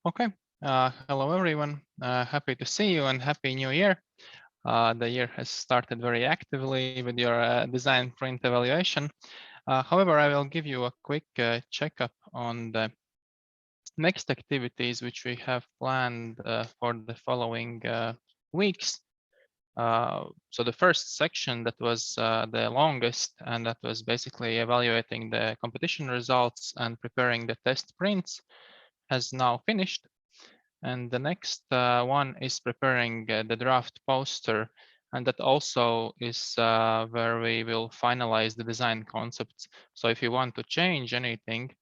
Okay. Hello, everyone. Happy to see you and Happy New Year. The year has started very actively with your design print evaluation. However, I will give you a quick checkup on the next activities which we have planned for the following weeks. So the first section that was the longest, and that was basically evaluating the competition results and preparing the test prints, has now finished. And the next one is preparing the draft poster. And that also is where we will finalize the design concepts. So if you want to change anything,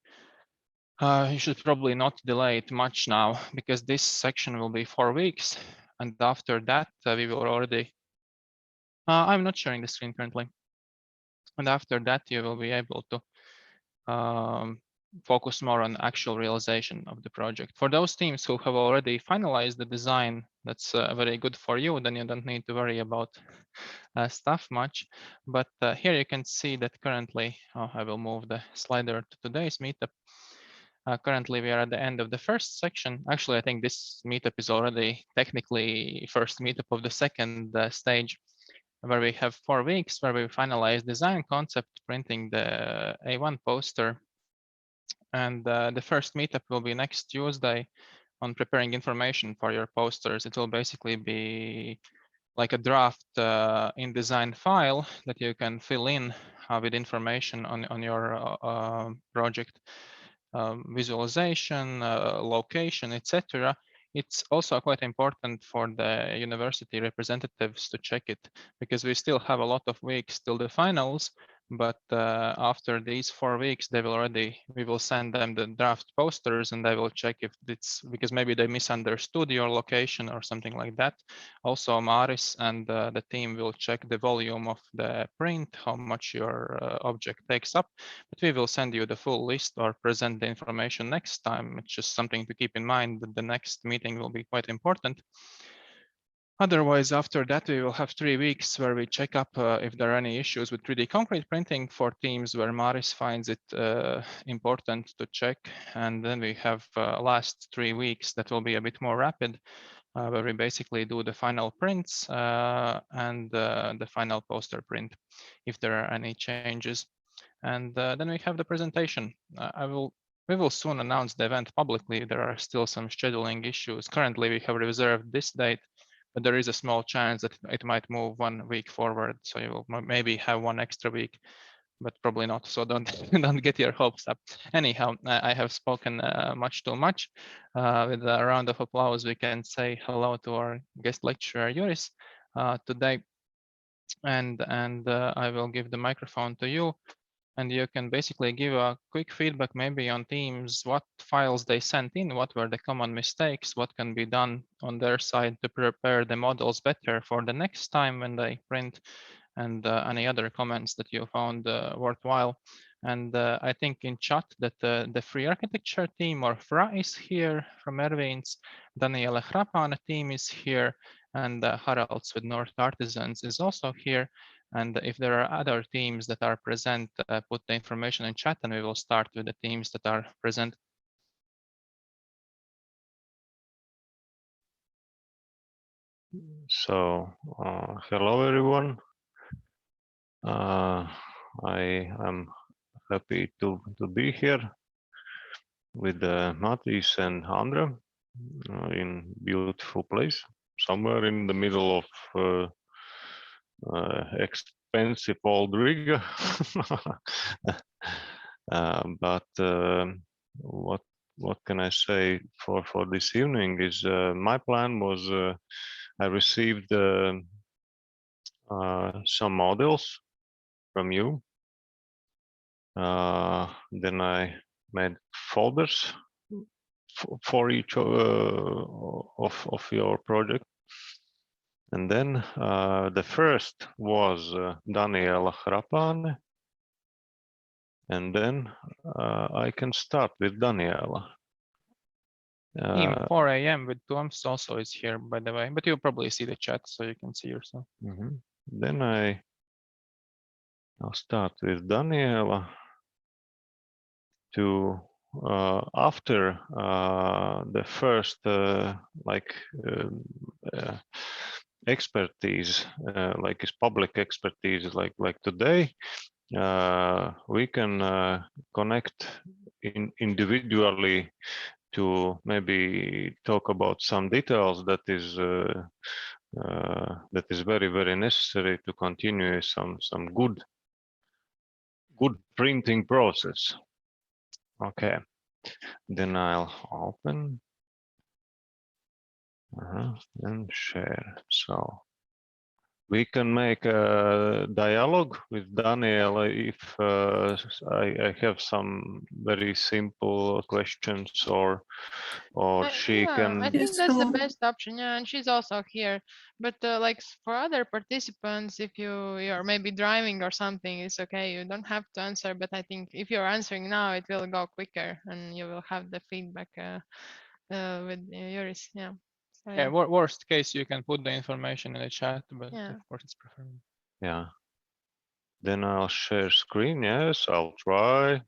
you should probably not delay it much now, because this section will be 4 weeks. And after that, we will already, I'm not sharing the screen currently. And after that, you will be able to focus more on actual realization of the project. For those teams who have already finalized the design, that's very good for you. Then you don't need to worry about stuff much. But here you can see that currently, I will move the slider to today's meetup. Currently, we are at the end of the first section. Actually, I think this meetup is already technically first meetup of the second stage, where we have 4 weeks where we finalize design concept, printing the A1 poster. And the first meetup will be next Tuesday on preparing information for your posters. It will basically be like a draft InDesign file that you can fill in with information on your project, visualization, location, etc. It's also quite important for the university representatives to check it, because we still have a lot of weeks till the finals. But after these 4 weeks, we will send them the draft posters, and they will check if it's because maybe they misunderstood your location or something like that. Also, Maris and the team will check the volume of the print, how much your object takes up. But we will send you the full list or present the information next time. It's just something to keep in mind that the next meeting will be quite important. Otherwise, after that, we will have 3 weeks where we check up if there are any issues with 3D concrete printing for teams where Maris finds it important to check. And then we have last 3 weeks that will be a bit more rapid, where we basically do the final prints and the final poster print if there are any changes. And then we have the presentation. We will soon announce the event publicly. There are still some scheduling issues. Currently, we have reserved this date, but there is a small chance that it might move 1 week forward. So you will maybe have 1 extra week, but probably not. So don't don't get your hopes up. Anyhow, I have spoken much too much. With a round of applause, we can say hello to our guest lecturer Juris today, and I will give the microphone to you. And you can basically give a quick feedback maybe on teams, what files they sent in, what were the common mistakes, what can be done on their side to prepare the models better for the next time when they print, and any other comments that you found worthwhile. And I think in chat that the free architecture team, or FRA, is here from Ervīns, Daniela Hrapāne team is here, and Haralds with North Artisans is also here. And if there are other teams that are present, put the information in chat, and we will start with the teams that are present. So, hello everyone. I am happy to be here with Matis and Andra in beautiful place, somewhere in the middle of expensive old Riga. But what can I say for this evening is my plan was I received some models from you. Then I made folders for each of your project. And then the first was Daniela Hrapāne. And then I can start with Daniela. Team 4 a.m. with Toms also is here, by the way, but you'll probably see the chat so you can see yourself. Then I'll start with Daniela to after the first expertise, like is public expertise, like today, we can connect individually to maybe talk about some details that is very necessary to continue some good printing process. Okay, then I'll open and share. So we can make a dialogue with Daniela if I have some very simple questions, or she Yeah, can. I think Yes, that's the hello. best option. Yeah, and she's also here. But like for other participants, if you're maybe driving or something, it's okay. You don't have to answer. But I think if you're answering now, it will go quicker, and you will have the feedback with Juris. Yeah. So, Yeah, yeah. worst case, you can put the information in the chat, but Yeah. of course it's preferable. Yeah. Then I'll share screen. Yes, I'll try.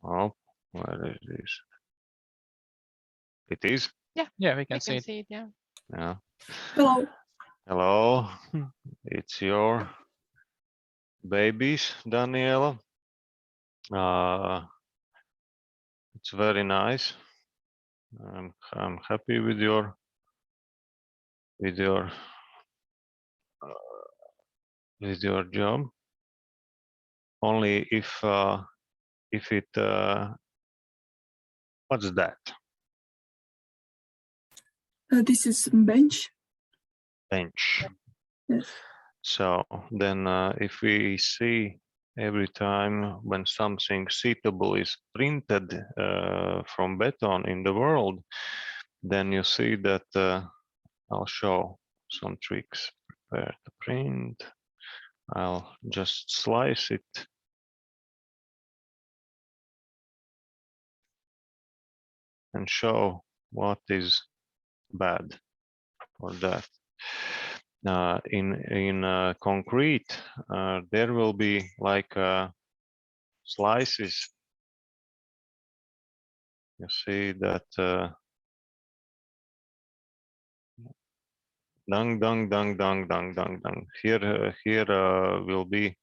Oh, where is this? It is. Yeah, we can can see it. it. Yeah. Yeah. Hello. Hello. It's your babies, Daniela. It's very nice. I'm happy with your job. Only if it what's that? This is bench. Bench. Yes. So then if we see every time when something suitable is printed from Beton in the world, then you see that I'll show some tricks. Prepare to print. I'll just slice it. And show what is bad for that. In concrete, there will be like slices. You see that dung. Here will be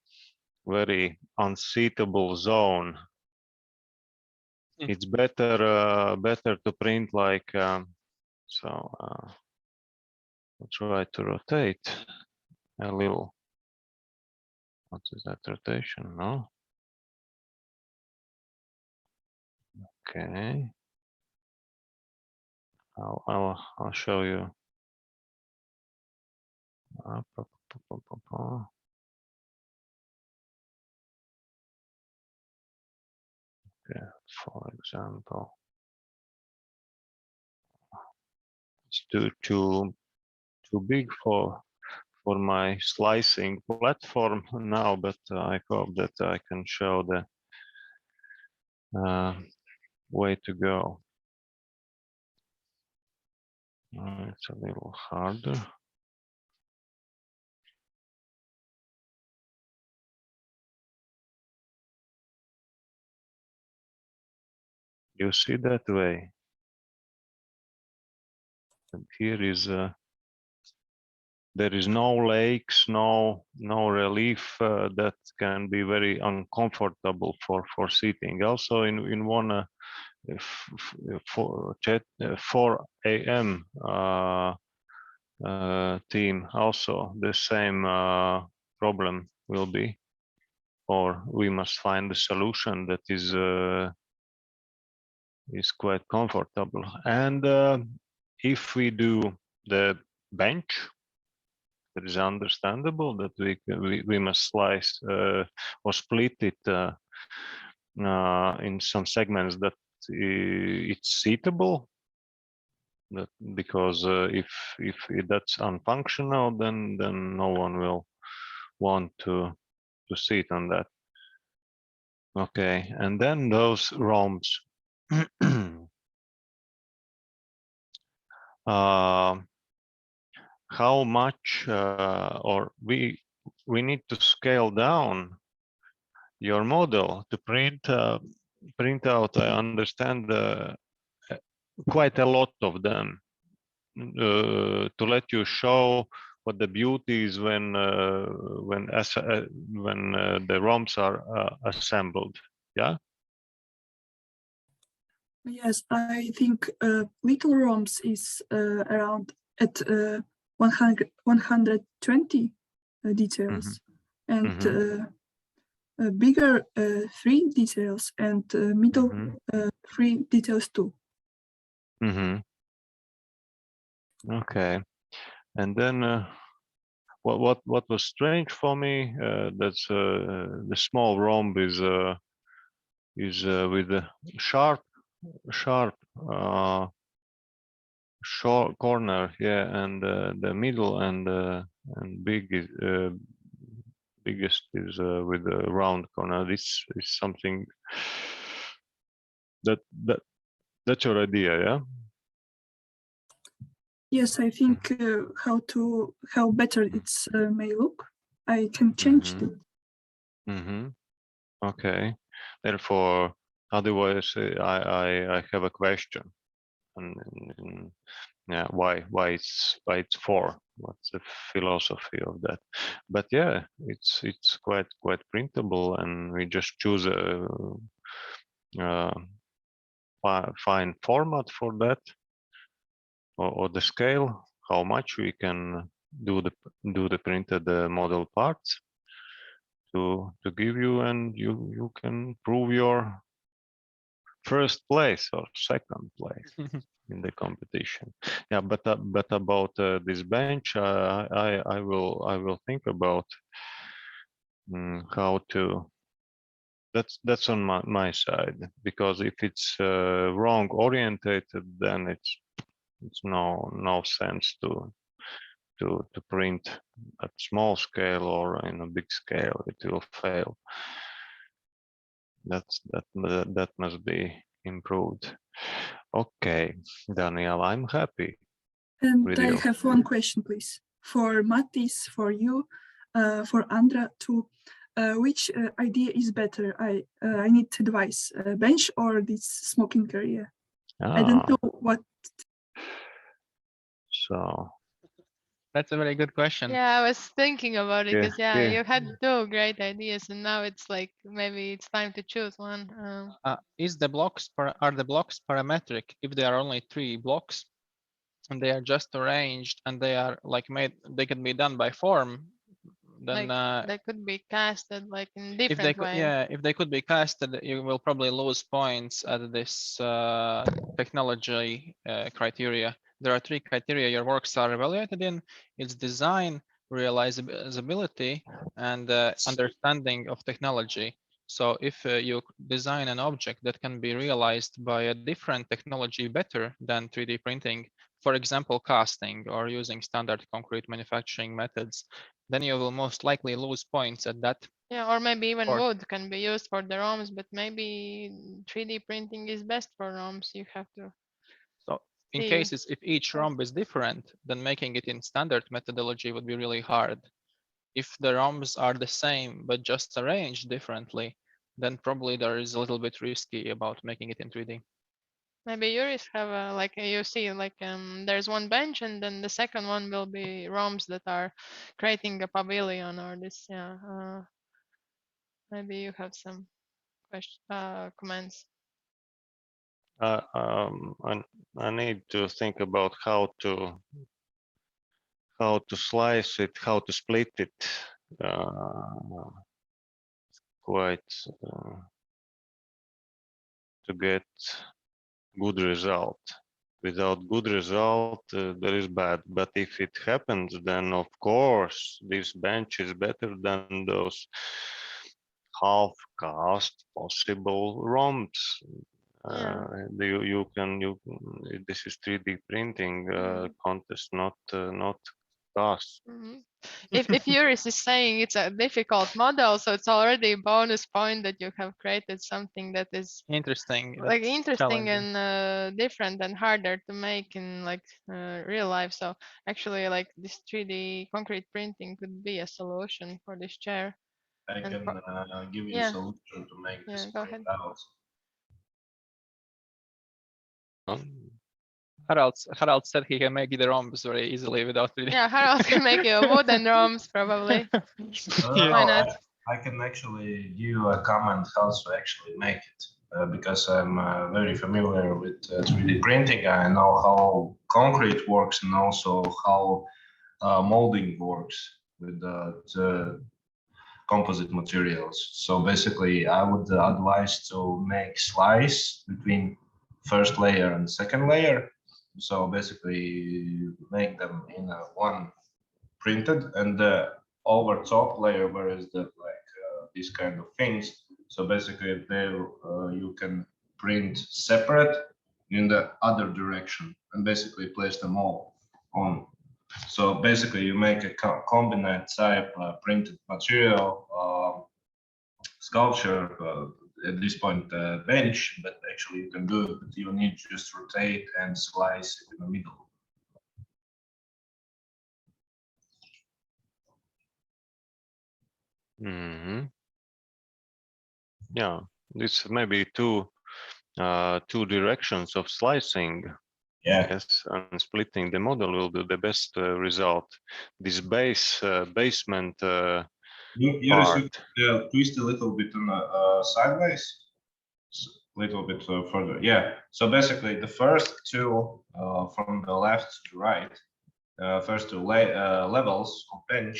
very unsuitable zone. It's better to print like so. I'll try to rotate a little. What is that rotation? No. Okay. I'll show you. Okay, for example, it's too big for my slicing platform now, but I hope that I can show the way to go. It's a little harder. You see that way? And here is there is no lakes, no relief that can be very uncomfortable for sitting. Also in one 4 a.m. Team, also the same problem will be, or we must find a solution that is quite comfortable. And if we do the bench, it is understandable that we must slice or split it in some segments that it's suitable. That because if that's unfunctional, then no one will want to sit on that. Okay, and then those ROMs. How much or we need to scale down your model to print out. I understand quite a lot of them to let you show what the beauty is when the ROMs are assembled. Yeah. Yes, I think little ROMs is around at 120 details, and bigger 3 details, and middle 3 details too. Okay, and then what was strange for me, that's the small ROM is with a sharp short corner, yeah, and the middle and biggest is with a round corner. This is something that's your idea, yeah? Yes, I think how better it's may look. I can change it. Okay. Therefore, otherwise, I have a question, and yeah, why it's 4? What's the philosophy of that? But yeah, it's quite printable, and we just choose a fine format for that, or the scale, how much we can do the printed model parts to give you, and you can prove your first place or second place in the competition. Yeah, but about this bench, I will think about how to. That's on my side, because if it's wrong orientated, then it's no sense to print at small scale or in a big scale. It will fail. That must be improved. Okay, Daniel, I'm happy. And I have one question, please, for Mattis, for you, for Andra too. Which idea is better? I need advice. Bench or this smoking area? I don't know what. So That's a very good question. Yeah, I was thinking about it, because yeah. you had 2 great ideas, and now it's like maybe it's time to choose one. Are the blocks parametric if there are only 3 blocks and they are just arranged and they are like made, they can be done by form, then they could be casted like in different way. if they could be casted, you will probably lose points at this technology criteria. There are 3 criteria your works are evaluated in. It's design, realizability, and understanding of technology. So if you design an object that can be realized by a different technology better than 3D printing, for example, casting or using standard concrete manufacturing methods, then you will most likely lose points at that. Yeah, or maybe even wood can be used for the ROMs, but maybe 3D printing is best for ROMs. You have to. So in cases if each ROM is different, then making it in standard methodology would be really hard. If the ROMs are the same but just arranged differently, then probably there is a little bit risky about making it in 3D. Maybe Juris have like you see like there's one bench, and then the second one will be ROMs that are creating a pavilion or this. Yeah, maybe you have some comments. I need to think about how to slice it, how to split it quite to get good result. Without good result, there is bad. But if it happens, then of course this bench is better than those half-cast possible ROMs. You can this is 3D printing contest, not cast. If Juris is saying it's a difficult model, so it's already a bonus point that you have created something that is interesting, like interesting and different and harder to make in like real life. So actually, like this 3D concrete printing could be a solution for this chair. I And can give you yeah. a solution to make this Go ahead. out. Harald said he can make the ROMs very easily without reading. Yeah, Harald can make you wooden ROMs probably. Yeah. Why not? I can actually give you a comment how to actually make it because I'm very familiar with 3D printing. I know how concrete works and also how molding works with the composite materials. So basically, I would advise to make slice between first layer and second layer. So basically, make them in one printed, and the over top layer where is the these kind of things. So basically, there you can print separate in the other direction and basically place them all on. So basically, you make a combined type printed material sculpture. At this point, bench, but actually you can do it. But you need to just rotate and slice it in the middle. Yeah, this may be two directions of slicing. Yeah. Yes, and splitting the model will do the best result. This basement You twist a little bit on the sideways, little bit further. Yeah. So basically, the first two from the left to right, first two levels of bench,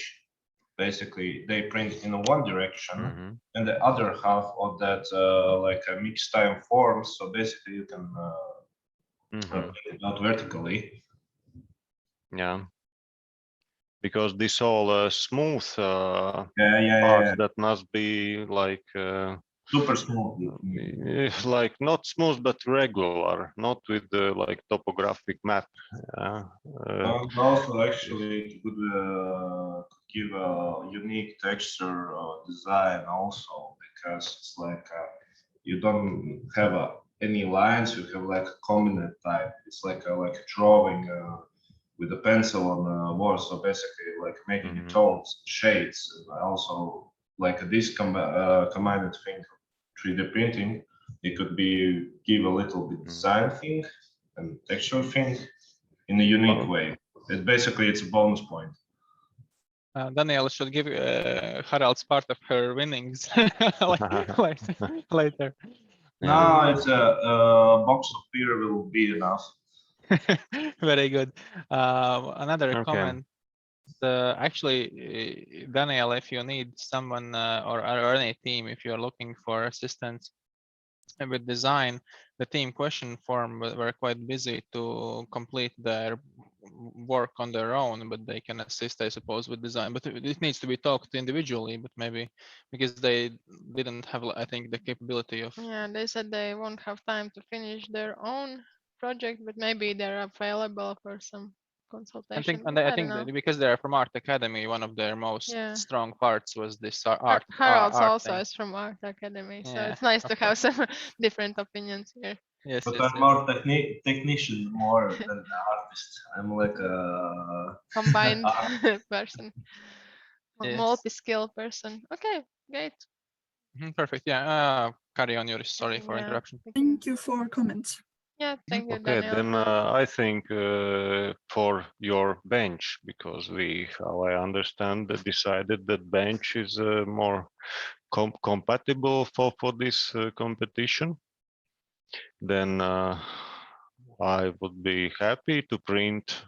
basically they print in one direction, and the other half of that like a mixed time forms. So basically, you can print it out vertically. Yeah. Because this all smooth parts that must be like super smooth, like not smooth but regular, not with the like topographic map. And also actually it could give a unique texture design also, because it's like you don't have any lines, you have like a combined type. It's like a drawing with a pencil on the wall. So basically like making tones, shades, and also like this combined thing, 3D printing, it could be give a little bit design thing and texture thing in a unique way. It's a bonus point. Danielle should give Harald's part of her winnings later. No, it's a box of beer will be enough. Very good. Another comment. Actually, Daniel, if you need someone or any team, if you're looking for assistance with design, the team question form were quite busy to complete their work on their own, but they can assist, I suppose, with design. But it needs to be talked individually, but maybe because they didn't have, I think, the capability of. Yeah, they said they won't have time to finish their own project, but maybe they're available for some consultation. I think that because they're from Art Academy, one of their most strong parts was this art. Harald's also thing. is from Art Academy, so Yeah, it's nice to have some different opinions here. Yes, but yes, I'm more technician more than an artist. I'm like a combined person, yes. multi-skill person. Okay, great. Perfect. Yeah. Carry on, Juris. Sorry for interruption. Thank you for comments. Yeah, thank you, Okay, Daniel. then I think for your bench, because we, how I understand, decided that bench is more compatible for this competition, then I would be happy to print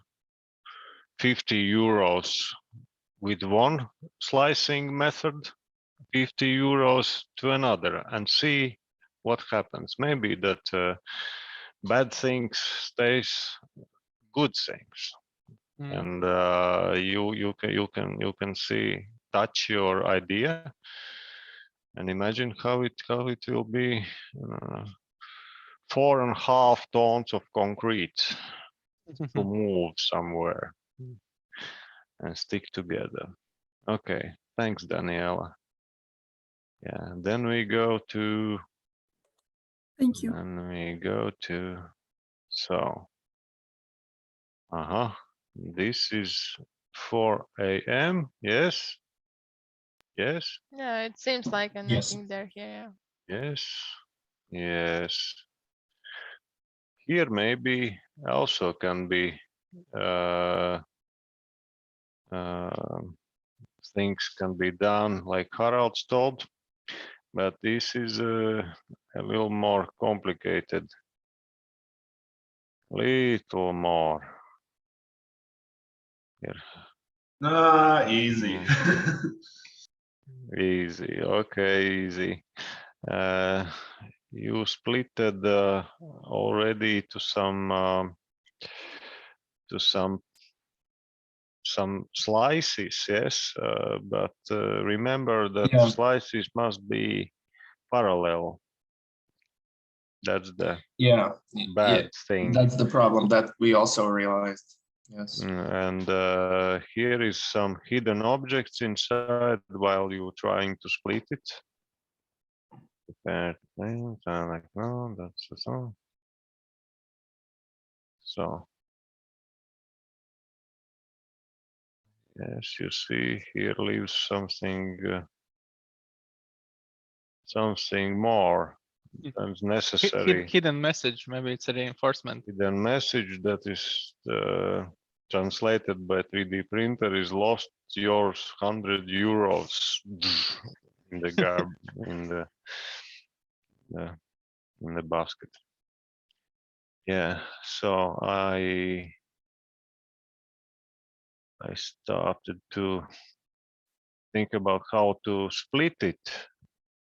50 euros with one slicing method, 50 euros to another, and see what happens. Maybe that bad things stays good things, and you can see, touch your idea and imagine how it will be 4.5 tons of concrete to move somewhere and stick together. Okay, thanks, Daniela. Yeah, then we go to. Thank you. Then we go to. So. This is 4 a.m. Yes. Yes. Yeah, it seems like a Yes. netting there. Yeah. Yes. Yes. Here maybe also can be things can be done like Harald's told, but this is a little more complicated. Little more. Here. Easy. Easy. Okay, easy. You splitted already to some slices, yes, but remember that Yeah. slices must be parallel. That's the Yeah, bad thing. that's the problem that we also realized. Yes. And here is some hidden objects inside while you're trying to split it. Like, no, that's the song. So yes, you see here leaves something more than necessary. Hidden message, maybe it's a reinforcement. Hidden message that is translated by 3D printer is lost yours €100 in the in the basket. Yeah, so I started to think about how to split it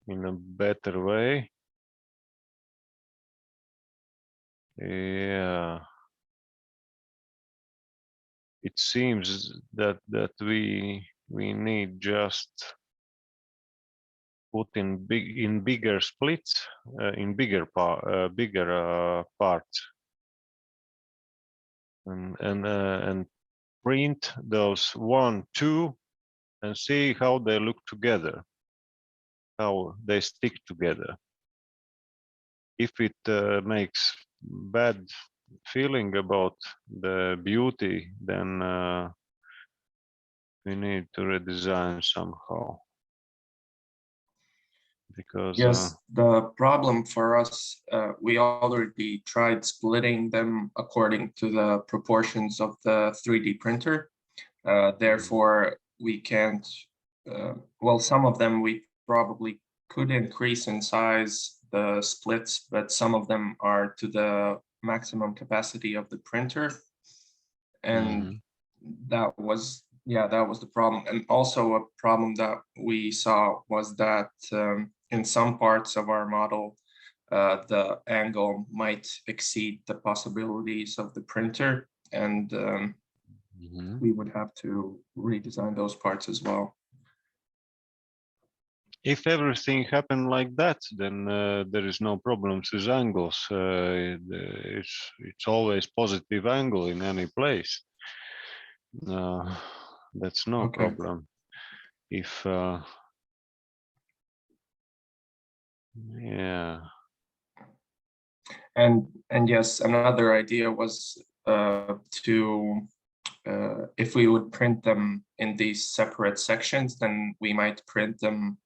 in a better way. Yeah, it seems that we need just put in bigger splits, in bigger parts, and print those 1, 2, and see how they look together, how they stick together. If it makes bad feeling about the beauty, then we need to redesign somehow. Because yes, the problem for us, we already tried splitting them according to the proportions of the 3D printer. Therefore, we can't, well, some of them we probably could increase in size the splits, but some of them are to the maximum capacity of the printer. And that was, yeah, that was the problem. And also a problem that we saw was that in some parts of our model, the angle might exceed the possibilities of the printer, and we would have to redesign those parts as well. if everything happened like that, then there is no problems with angles. It's always positive angle in any place. That's no problem. If yeah. And yes, another idea was if we would print them in these separate sections, then we might print them.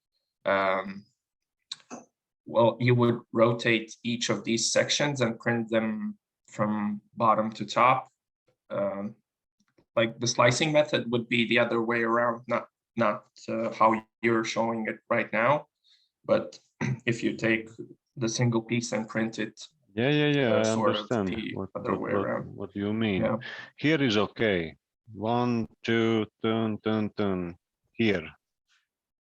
Well, you would rotate each of these sections and print them from bottom to top. Like the slicing method would be the other way around, not how you're showing it right now. But if you take the single piece and print it, I understand what you mean. Yeah. Here is okay. 1, 2, turn. Here,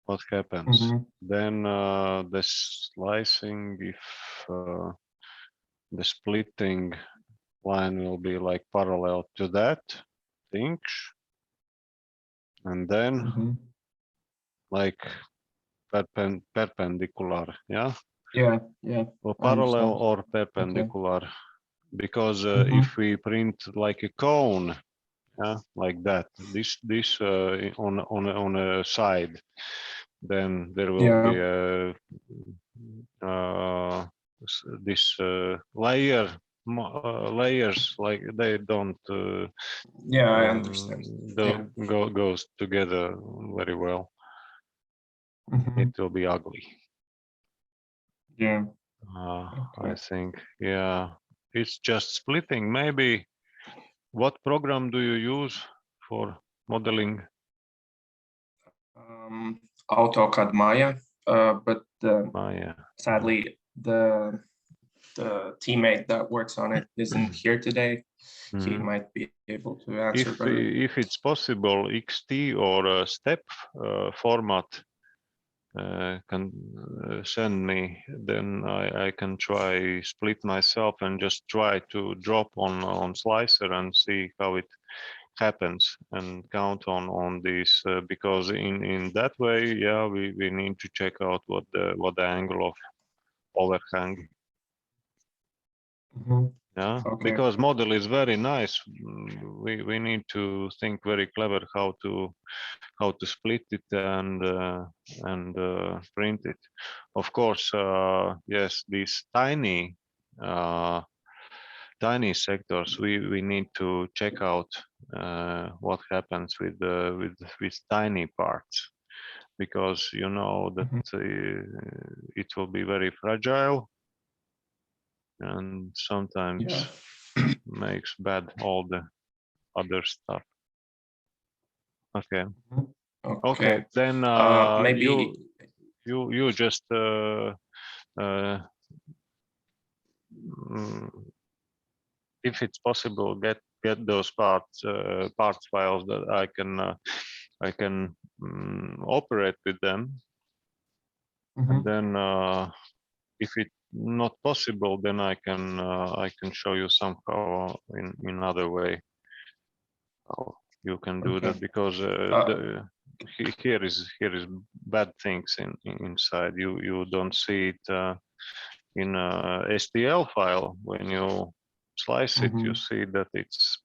what happens? Then the slicing, if the splitting line will be like parallel to that thing, and then like perpendicular, yeah. Or parallel or perpendicular, because if we print like a cone, like that, this on a side, then there will be this layers, like they don't I understand. goes together very well. it will be ugly. Yeah. I think, yeah, it's just splitting. Maybe what program do you use for modeling? AutoCAD Maya, but Maya. sadly the teammate that works on it isn't here today. He might be able to answer better. If it's possible, XT or a step format can send me, then I can try split myself and just try to drop on slicer and see how it happens and count on this, because in that way, yeah, we need to check out what the angle of overhang. Yeah, Okay. because model is very nice. We need to think very clever how to split it and print it. Of course, yes, these tiny sectors, we need to check out what happens with tiny parts, because you know that it will be very fragile and sometimes makes bad all the other stuff. Okay. Okay, then maybe you just if it's possible, get those parts files that I can operate with them, and then if it's not possible, then I can show you somehow in other way how you can do that, because here is bad things inside. You don't see it in a STL file. When you slice it, you see that it's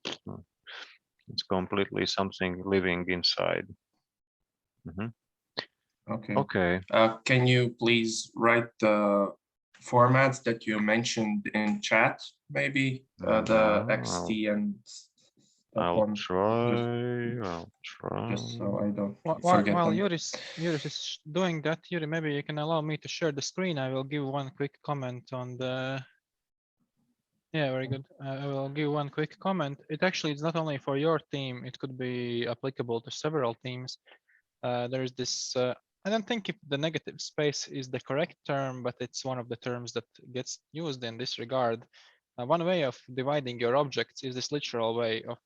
completely something living inside. Okay. Can you please write the formats that you mentioned in chat? Maybe the XT and I'll try. Just so I don't While forget them. Juris is doing that, Yuri, maybe you can allow me to share the screen. I will give one quick comment on the. Yeah, very good. I will give one quick comment. It actually is not only for your team. It could be applicable to several teams. There is this. I don't think if the negative space is the correct term, but it's one of the terms that gets used in this regard. One way of dividing your objects is this literal way of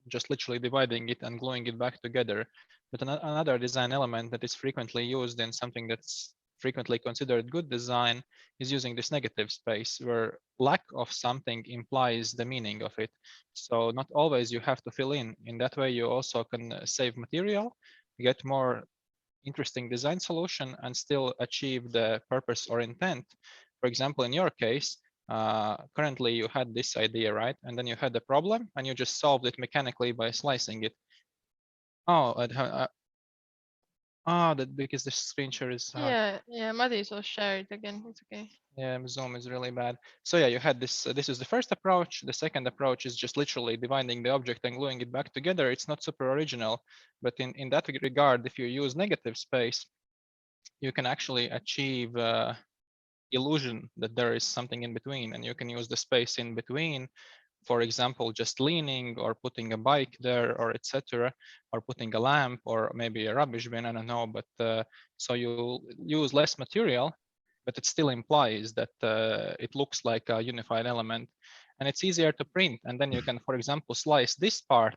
just literally dividing it and gluing it back together. But another design element that is frequently used in something that's frequently considered good design is using this negative space, where lack of something implies the meaning of it. So not always you have to fill in. In that way, you also can save material, get more interesting design solution, and still achieve the purpose or intent. For example, in your case, currently you had this idea, right? And then you had the problem and you just solved it mechanically by slicing it. Oh, that because the screen share is hard. Yeah, Mattis will share it again. It's okay. Yeah, Zoom is really bad. So yeah, you had this. This is the first approach. The second approach is just literally dividing the object and gluing it back together. It's not super original, but in that regard, if you use negative space, you can actually achieve illusion that there is something in between, and you can use the space in between. For example, just leaning or putting a bike there, or etc., or putting a lamp or maybe a rubbish bin. I don't know, but so you use less material, but it still implies that it looks like a unified element, and it's easier to print. And then you can, for example, slice this part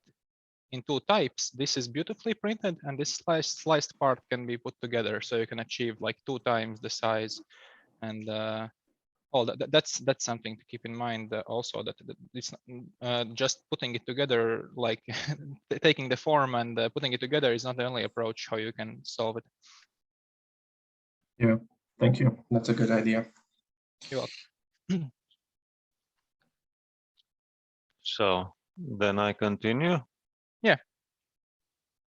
in two types. This is beautifully printed, and this sliced part can be put together, so you can achieve like 2 times the size. And that's something to keep in mind also, that it's just putting it together, like taking the form and putting it together is not the only approach how you can solve it. Yeah, thank you. That's a good idea. You're welcome. So then I continue. Yeah.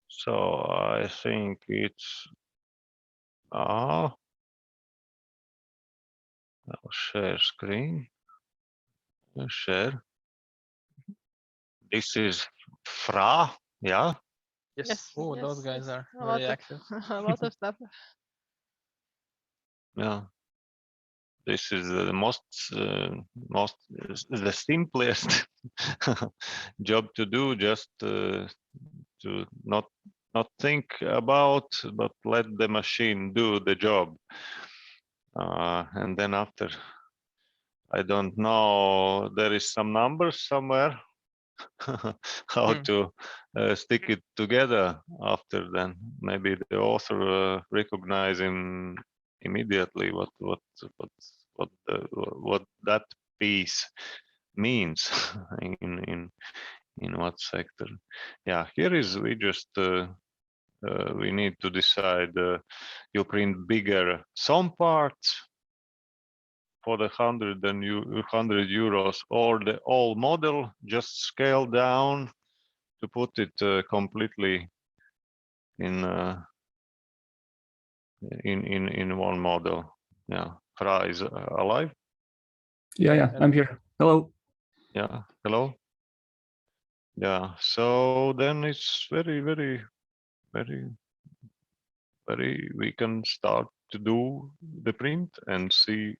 So I think it's I'll share screen. Share. This is Fra. Yeah. Yes. Oh, those guys are a very lot active. a lot of stuff. yeah, this is the the simplest job to do, just to not think about, but let the machine do the job. And then after, I don't know, there is some numbers somewhere how to stick it together after. Then maybe the author recognize him immediately what that piece means in what sector. Yeah, here is, we just we need to decide, you print bigger some parts for the 100 euros, or the whole model, just scale down to put it completely in one model. Yeah, Fra is alive. Yeah, I'm here. Hello. Yeah, hello. Yeah, so then it's very, we can start to do the print and see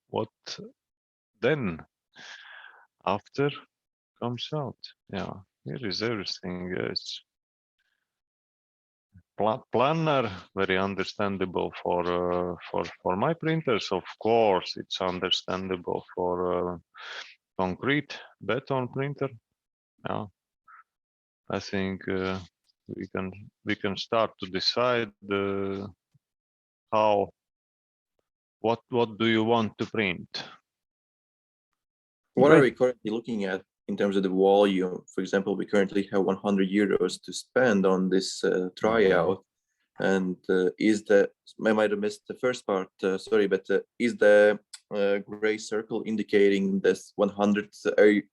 what then after comes out. Yeah, here is everything. It's planner, very understandable for my printers. Of course, it's understandable for concrete beton printer. Yeah, I think we can start to decide what do you want to print. What are we currently looking at in terms of the volume? For example, we currently have 100 euros to spend on this tryout. And is the, I might have missed the first part, sorry, but is the gray circle indicating this 100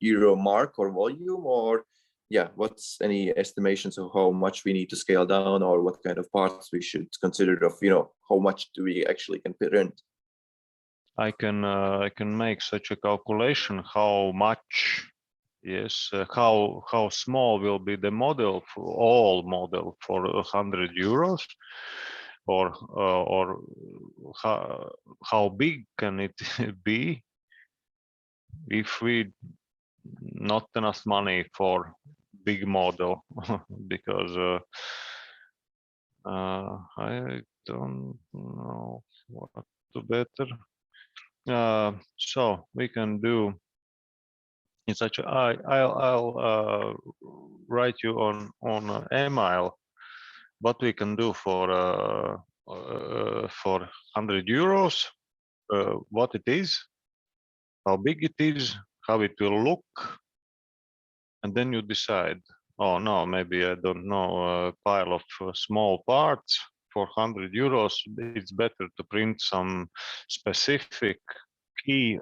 euro mark or volume, or yeah, what's any estimations of how much we need to scale down, or what kind of parts we should consider of, you know, how much do we actually can print? I can make such a calculation how much, yes, how small will be the model for all model for 100 euros, or how big can it be if we not enough money for big model because I don't know what to better. So we can do in such a, I'll write you on email what we can do for 100 euros, what it is, how big it is, how it will look, and then you decide. Oh no, maybe I don't know, a pile of small parts for 100 euros. It's better to print some specific key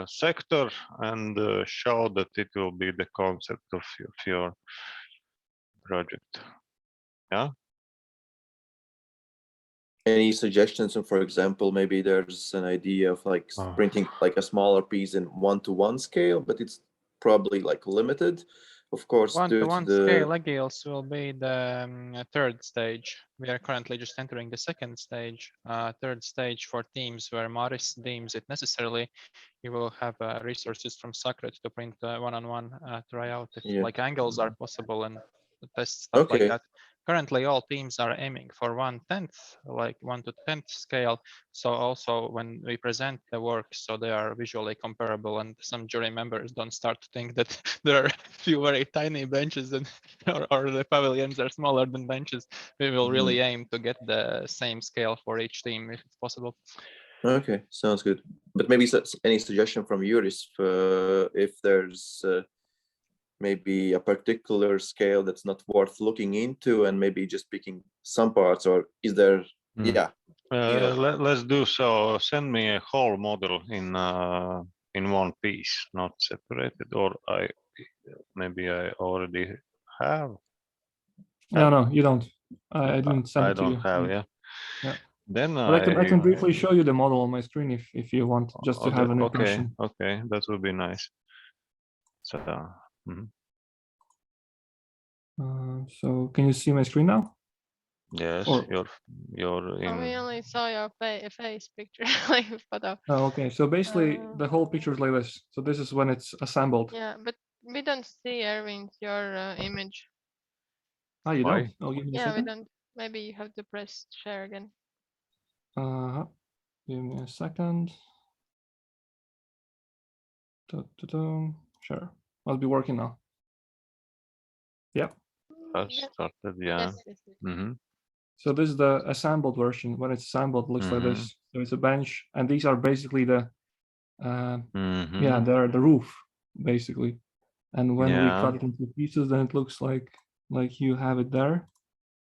sector and show that it will be the concept of your project. Yeah. Any suggestions? So for example, maybe there's an idea of like printing like a smaller piece in 1:1 scale, but it's probably like limited. Of course, 1:1 scale Agils will be the third stage. We are currently just entering the second stage. Third stage for teams where Maris deems it necessarily, you will have resources from Sacred to print one-on-one tryout if like angles are possible and test stuff like that. Currently, all teams are aiming for 1/10, like 1 to 10th scale. So also when we present the work, so they are visually comparable, and some jury members don't start to think that there are a few very tiny benches and or the pavilions are smaller than benches. We will really aim to get the same scale for each team if it's possible. Okay, sounds good. But maybe any suggestion from Juris if there's maybe a particular scale that's not worth looking into, and maybe just picking some parts, or is there? Yeah. Let's do so. Send me a whole model in one piece, not separated, or maybe I already have. No, you don't. I didn't send it to you. I don't have. Yeah. Then but I can briefly show you the model on my screen if you want, just to have an impression. Okay, that would be nice. So. So can you see my screen now? Yes, Or- you're Oh, we in. only saw your face picture, like photo. Oh, okay. So basically, the whole picture is like this. So this is when it's assembled. Yeah, but we don't see, Erwin, your image. Ah, you Why? don't? Oh, give me a Yeah, we second. don't. Maybe you have to press share again. Give me a second. Sure. Must be working now. Yep. Has Yeah. started, yeah. Yes, yes, yes. Mm-hmm. So this is the assembled version. When it's assembled, it looks like this. So it's a bench, and these are basically the yeah, they're the roof basically. And when we cut it into pieces, then it looks like you have it there,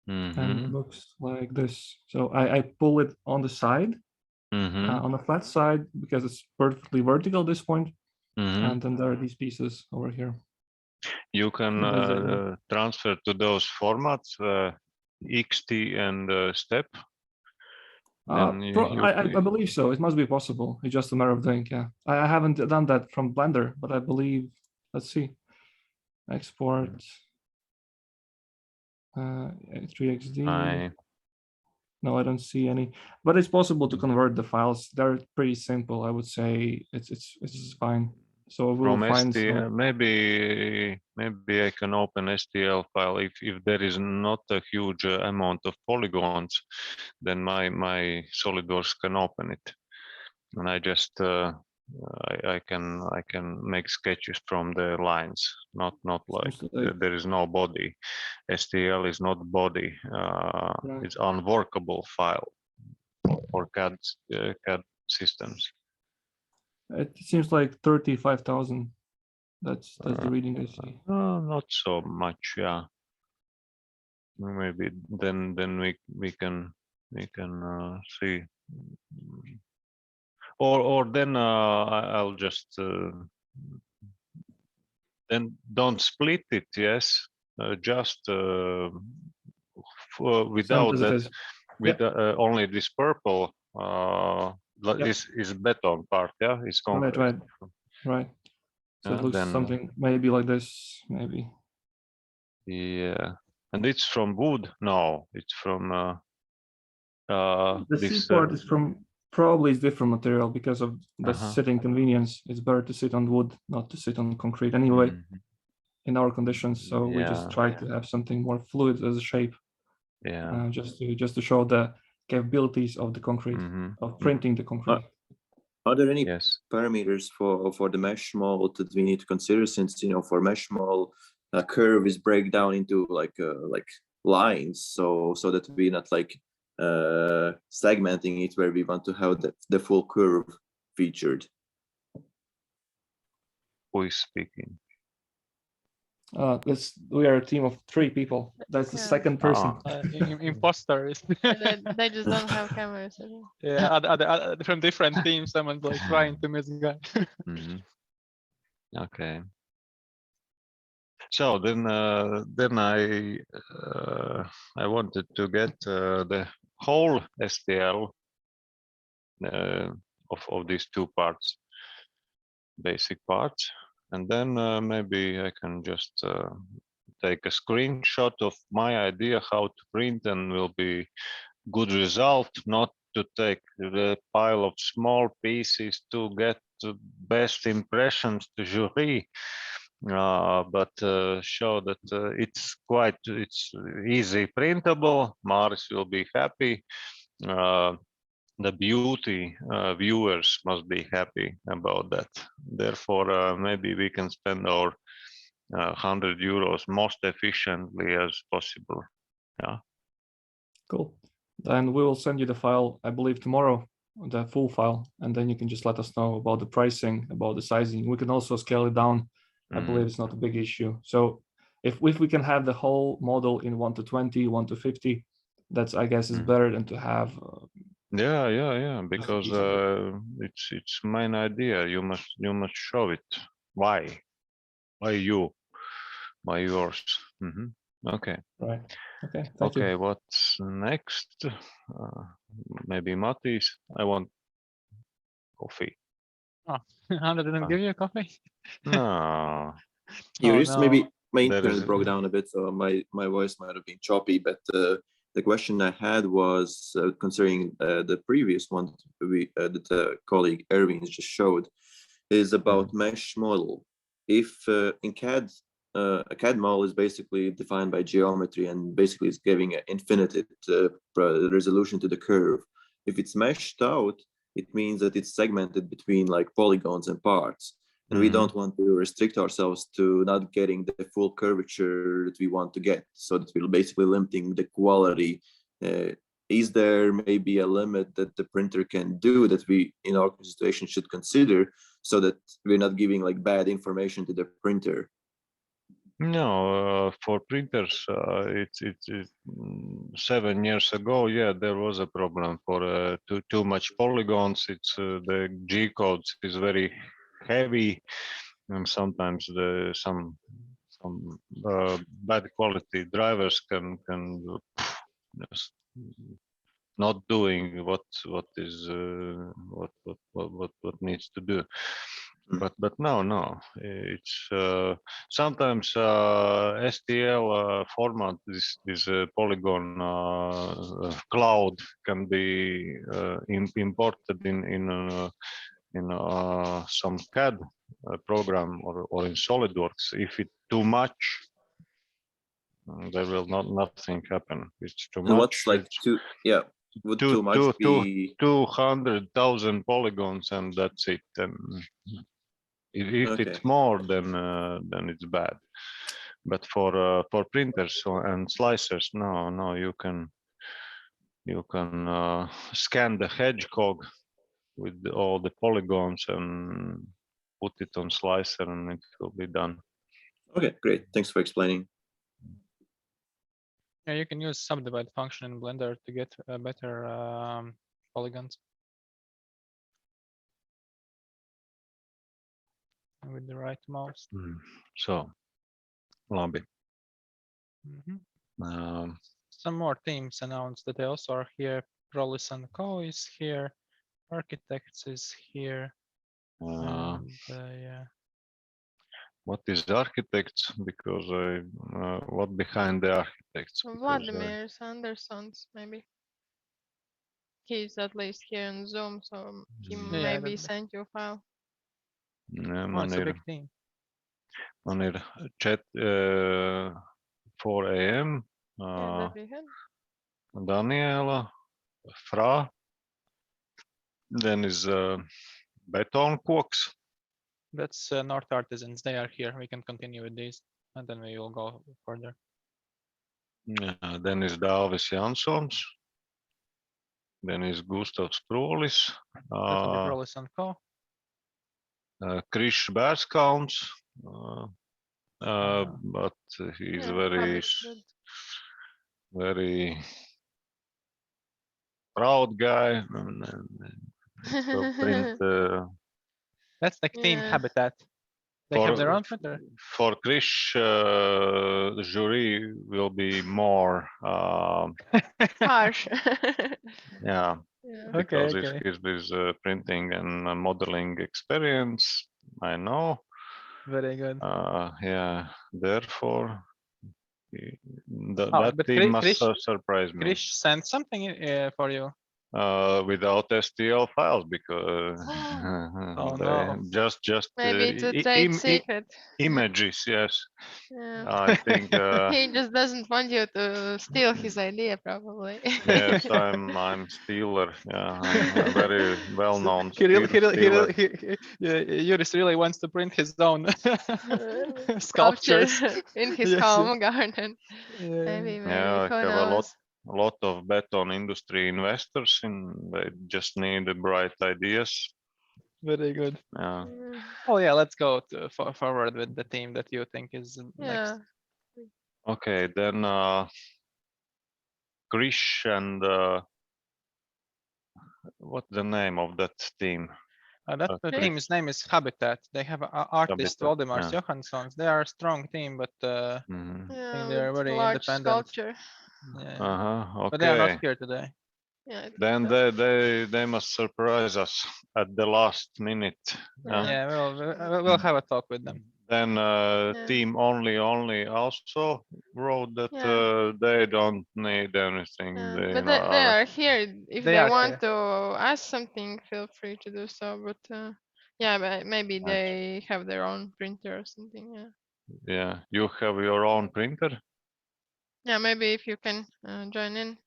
and it looks like this. So I pull it on the side, on the flat side, because it's perfectly vertical at this point, and then there are these pieces over here. You can transfer to those formats, XT and step. I believe so. It must be possible. It's just a matter of doing. Yeah, I haven't done that from Blender, but I believe. Let's see. Export 3XD. No, I don't see any. But it's possible to convert the files. They're pretty simple. I would say it's fine. So we'll find some... maybe I can open STL file if there is not a huge amount of polygons, then my SolidWorks can open it, and I just I can make sketches from the lines, not like there is no body. STL is not body. It's unworkable file for CAD systems. It seems like 35,000. That's the reading I see. Not so much, yeah. Maybe then we can see, or then I'll just then don't split it. Yes, just without that, with only this purple. Is beton part, yeah, it's concrete. Right. So it looks something maybe like this, maybe. Yeah, and it's from wood. No, it's from the this C part is from probably is different material because of the sitting convenience. It's better to sit on wood, not to sit on concrete anyway, in our conditions. So we just try to have something more fluid as a shape. Yeah. Just to show the capabilities of the concrete, of printing the concrete. Are there any parameters for the mesh mold that we need to consider, since for mesh mold a curve is break down into like lines, so that we're not like segmenting it where we want to have the full curve featured? Who is speaking? We are a team of 3 people. That's the second person. Imposters. They just don't have cameras. Yeah, from different teams. Someone's like trying to miss a guy. Okay. So then I wanted to get the whole STL of these 2 parts, basic parts. And then maybe I can just take a screenshot of my idea how to print, and will be good result, not to take the pile of small pieces to get the best impressions to jury, but show that it's easy printable. Maris will be happy. The beauty viewers must be happy about that. Therefore, maybe we can spend our €100 most efficiently as possible. Yeah. Cool. Then we will send you the file, I believe, tomorrow, the full file, and then you can just let us know about the pricing, about the sizing. We can also scale it down. I believe it's not a big issue. So if we can have the whole model in 1:20, 1:50, that's, I guess, is better than to have. Yeah. Because it's my idea. You must show it. Why? Why you? Why yours? Okay. Right. Okay. Thank you. What's next? Maybe Mattis. I want coffee. Oh, Anna didn't give you a coffee? No. Juris, no. maybe my internet broke down a bit, so my voice might have been choppy, but the question I had was concerning the previous one that colleague Erwin just showed, is about mesh model. If in CAD, a CAD model is basically defined by geometry and basically is giving an infinite resolution to the curve. If it's meshed out, it means that it's segmented between like polygons and parts. And we don't want to restrict ourselves to not getting the full curvature that we want to get. So that we're basically limiting the quality. Is there maybe a limit that the printer can do that we in our situation should consider so that we're not giving like bad information to the printer? No, for printers, it's 7 years ago. Yeah, there was a problem for too much polygons. It's the G codes is very heavy, and sometimes some bad quality drivers can just not doing what needs to do. But no, it's sometimes STL format, this polygon cloud can be imported in some CAD program or in SolidWorks. If it's too much, there will nothing happen. It's too much. What's like would too much be 200,000 polygons, and that's it. And if it's more, then it's bad. But for printers and slicers, no, you can scan the hedgehog with all the polygons and put it on slicer, and it will be done. Okay, great. Thanks for explaining. Yeah, you can use subdivide function in Blender to get better polygons with the right mouse. So, labi. Some more themes announced that they also are here. Prolis & Co is here. Architects is here. And, yeah. What is architects? Because what behind the architects? Vladimir Andersons, maybe. He's at least here in Zoom, so he maybe sent you a file. It's a big team. Man ir chat 4 AM. Daniela, Fra. Then is Beton Koks. That's North Artisans. They are here. We can continue with these, and then we will go further. Then is Dāvis Jansons. Then is Gustavs Prolis. Prolis & Co. Krišs Bērskauns. But he's very proud guy. So print, that's like Team Habitat. They have their own printer. For Krišs, the jury will be more harsh. Yeah. Because Okay. it's his printing and modeling experience. I know. Very good. Yeah. Therefore, that team must surprise me. Krišs sent something for you. Without STL files, because just maybe it's a trade secret. Images, yes. Yeah. I think he just doesn't want you to steal his idea, probably. Yes, I'm stealer. Yeah, I'm very well known. Juris really wants to print his own sculptures in his home garden. Maybe. Yeah, I who have knows? a lot of beton industry investors, and they just need the bright ideas. Very good. Yeah. Oh yeah, let's go forward with the team that you think is next. Okay, then Krišs and what's the name of that team? That team's name is Habitat. They have artist Valdemars Johanssons. They are a strong team, but I think they are very independent. Sculpture. Okay. But they are not here today. Then they must surprise us at the last minute. Yeah, we'll have a talk with them. Then team only also wrote that they don't need anything. But they are here. If they are want here. to ask something, feel free to do so. But yeah, but maybe they have their own printer or something. Yeah. Yeah, you have your own printer. Yeah, maybe if you can join in.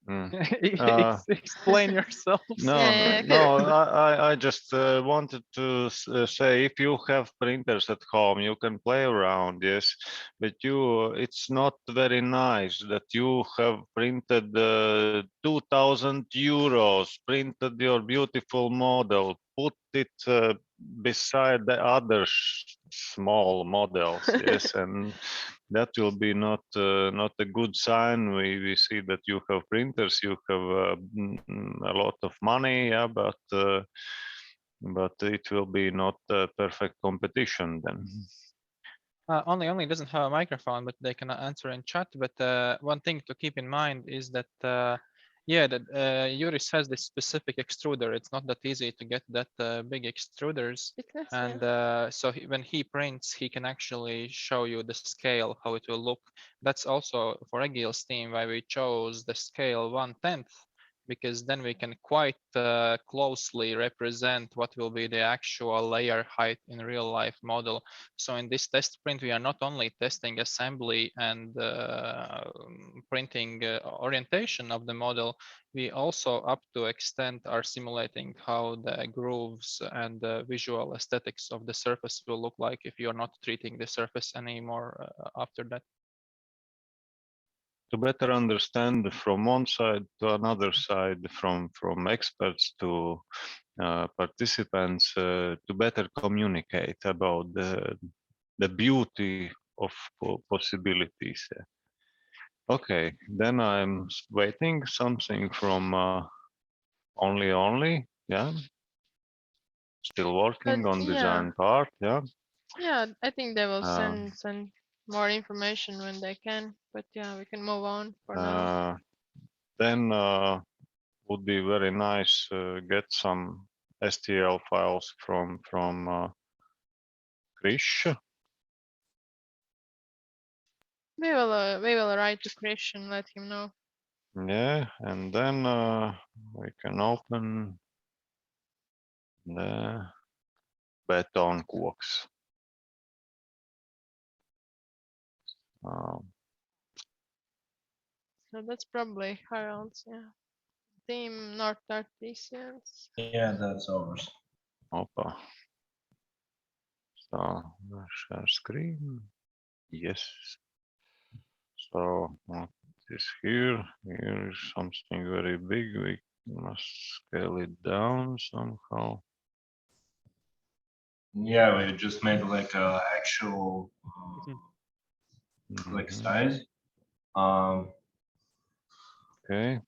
Explain yourself. I just wanted to say, if you have printers at home, you can play around, yes, but it's not very nice that you have printed 2,000 euros, printed your beautiful model, put it beside the other small models, yes, and that will be not a good sign. We see that you have printers, you have a lot of money, yeah, but it will be not a perfect competition then. Only doesn't have a microphone, but they can answer in chat. But one thing to keep in mind is that Juris has this specific extruder. It's not that easy to get that big extruders. And so when he prints, he can actually show you the scale, how it will look. That's also for Egil's team why we chose the scale 1/10, because then we can quite closely represent what will be the actual layer height in real life model. So in this test print, we are not only testing assembly and printing orientation of the model, we also up to extent are simulating how the grooves and the visual aesthetics of the surface will look like if you're not treating the surface anymore after that. To better understand from one side to another side, from experts to participants, to better communicate about the beauty of possibilities. Okay, then I'm waiting something from only, yeah. Still working on design part, yeah. Yeah, I think they will send more information when they can. But yeah, we can move on for now. Then would be very nice get some STL files from Krish. We will write to Krish and let him know. Yeah, and then we can open the betonkoks. So that's probably Harald's, yeah. Team North Artisans. Yeah, that's ours. Opa. So share screen. Yes. So what is here? Here is something very big. We must scale it down somehow. Yeah, we just made like a actual like size. Okay.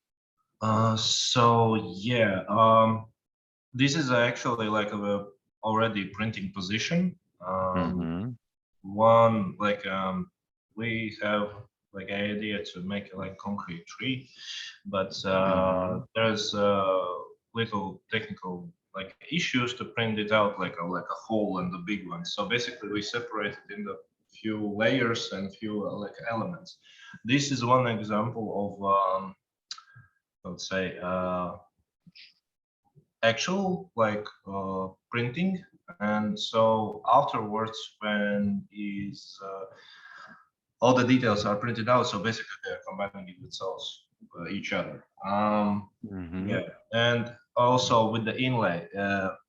So yeah, this is actually like a already printing position. One like we have like an idea to make like concrete tree, but there's little technical like issues to print it out like a whole and the big one. So basically we separate it in the few layers and few like elements. This is one example of let's say actual like printing, and so afterwards when is all the details are printed out, so basically they're combining it with cells each other. Yeah, and also with the inlay,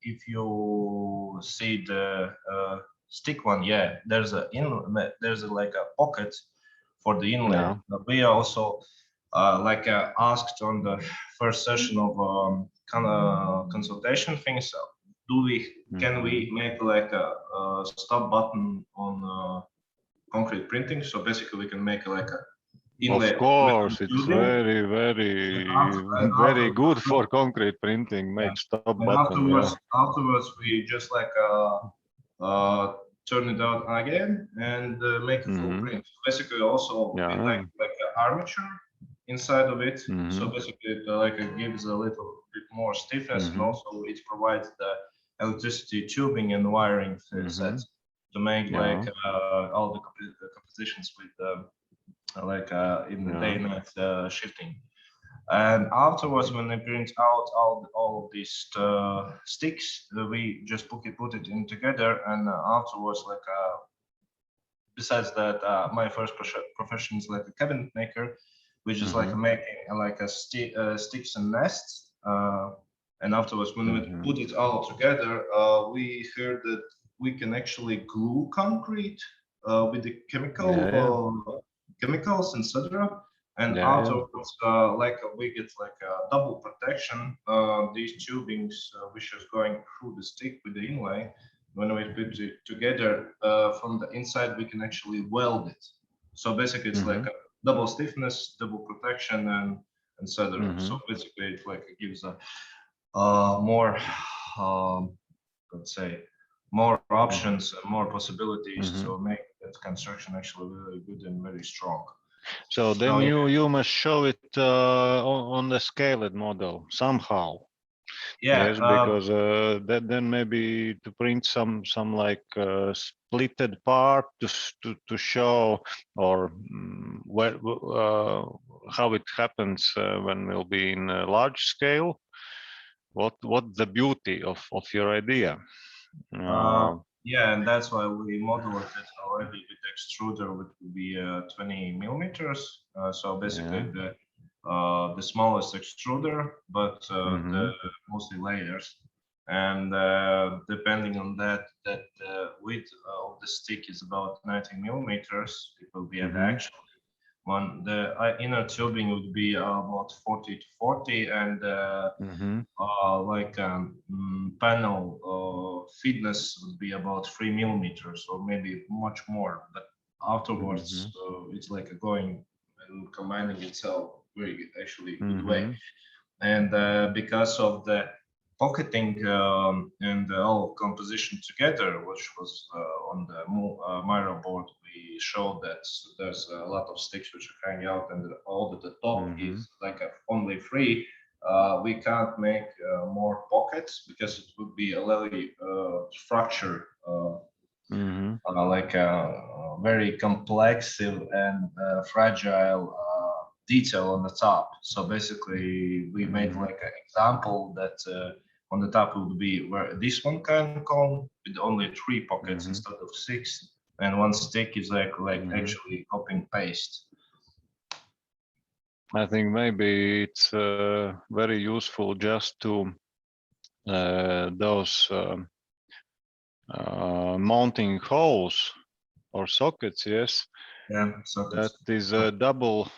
if you see the stick one, yeah, there's like a pocket for the inlay. Yeah. We also like asked on the first session of consultation things. Can we make like a stop button on concrete printing? So basically, we can make like a inlay. Of course, it's very good for concrete printing. Make stop button. Afterwards, we just like turn it on again and make a full print. Basically, also we like an armature inside of it. So basically, it gives a little bit more stiffness, and also it provides the electricity tubing and wiring sets. to make like all the compositions with in the day and night shifting. And afterwards, when they print out all of these sticks, we just put it in together. And afterwards, like besides that, my first profession is like a cabinet maker, which is like making like a sticks and nests. And afterwards, when we put it all together, we heard that we can actually glue concrete with the chemicals, etc. And afterwards, like we get like a double protection. These tubings, which is going through the stick with the inlay. When we put it together from the inside, we can actually weld it. So basically, it's like a double stiffness, double protection, and etc. So basically, it like it gives a more, let's say, more options and more possibilities to make that construction actually really good and very strong. So then you must show it on the scaled model somehow. Yeah. Yes, because then maybe to print some like splitted part to show or where how it happens when we'll be in a large scale. What the beauty of your idea? Yeah, and that's why we modeled it already with extruder, which would be 20 millimeters. So basically the smallest extruder, but the mostly layers. And depending on that width of the stick is about 90 millimeters. It will be an actual one. The inner tubing would be about 40 to 40, and like panel thickness would be about 3 millimeters, or maybe much more. But afterwards, it's like going and combining itself very actually good way. And because of the pocketing and all composition together, which was on the Miro board, we showed that there's a lot of sticks which are hanging out, and all the top is like only 3. We can't make more pockets because it would be a very structure, like a very complex and fragile detail on the top. So basically, we made like an example that on the top would be where this one can come with only 3 pockets instead of 6, and one stick is like actually copy and paste. I think maybe it's very useful just to those mounting holes or sockets. Yes. Yeah, sockets. That is a double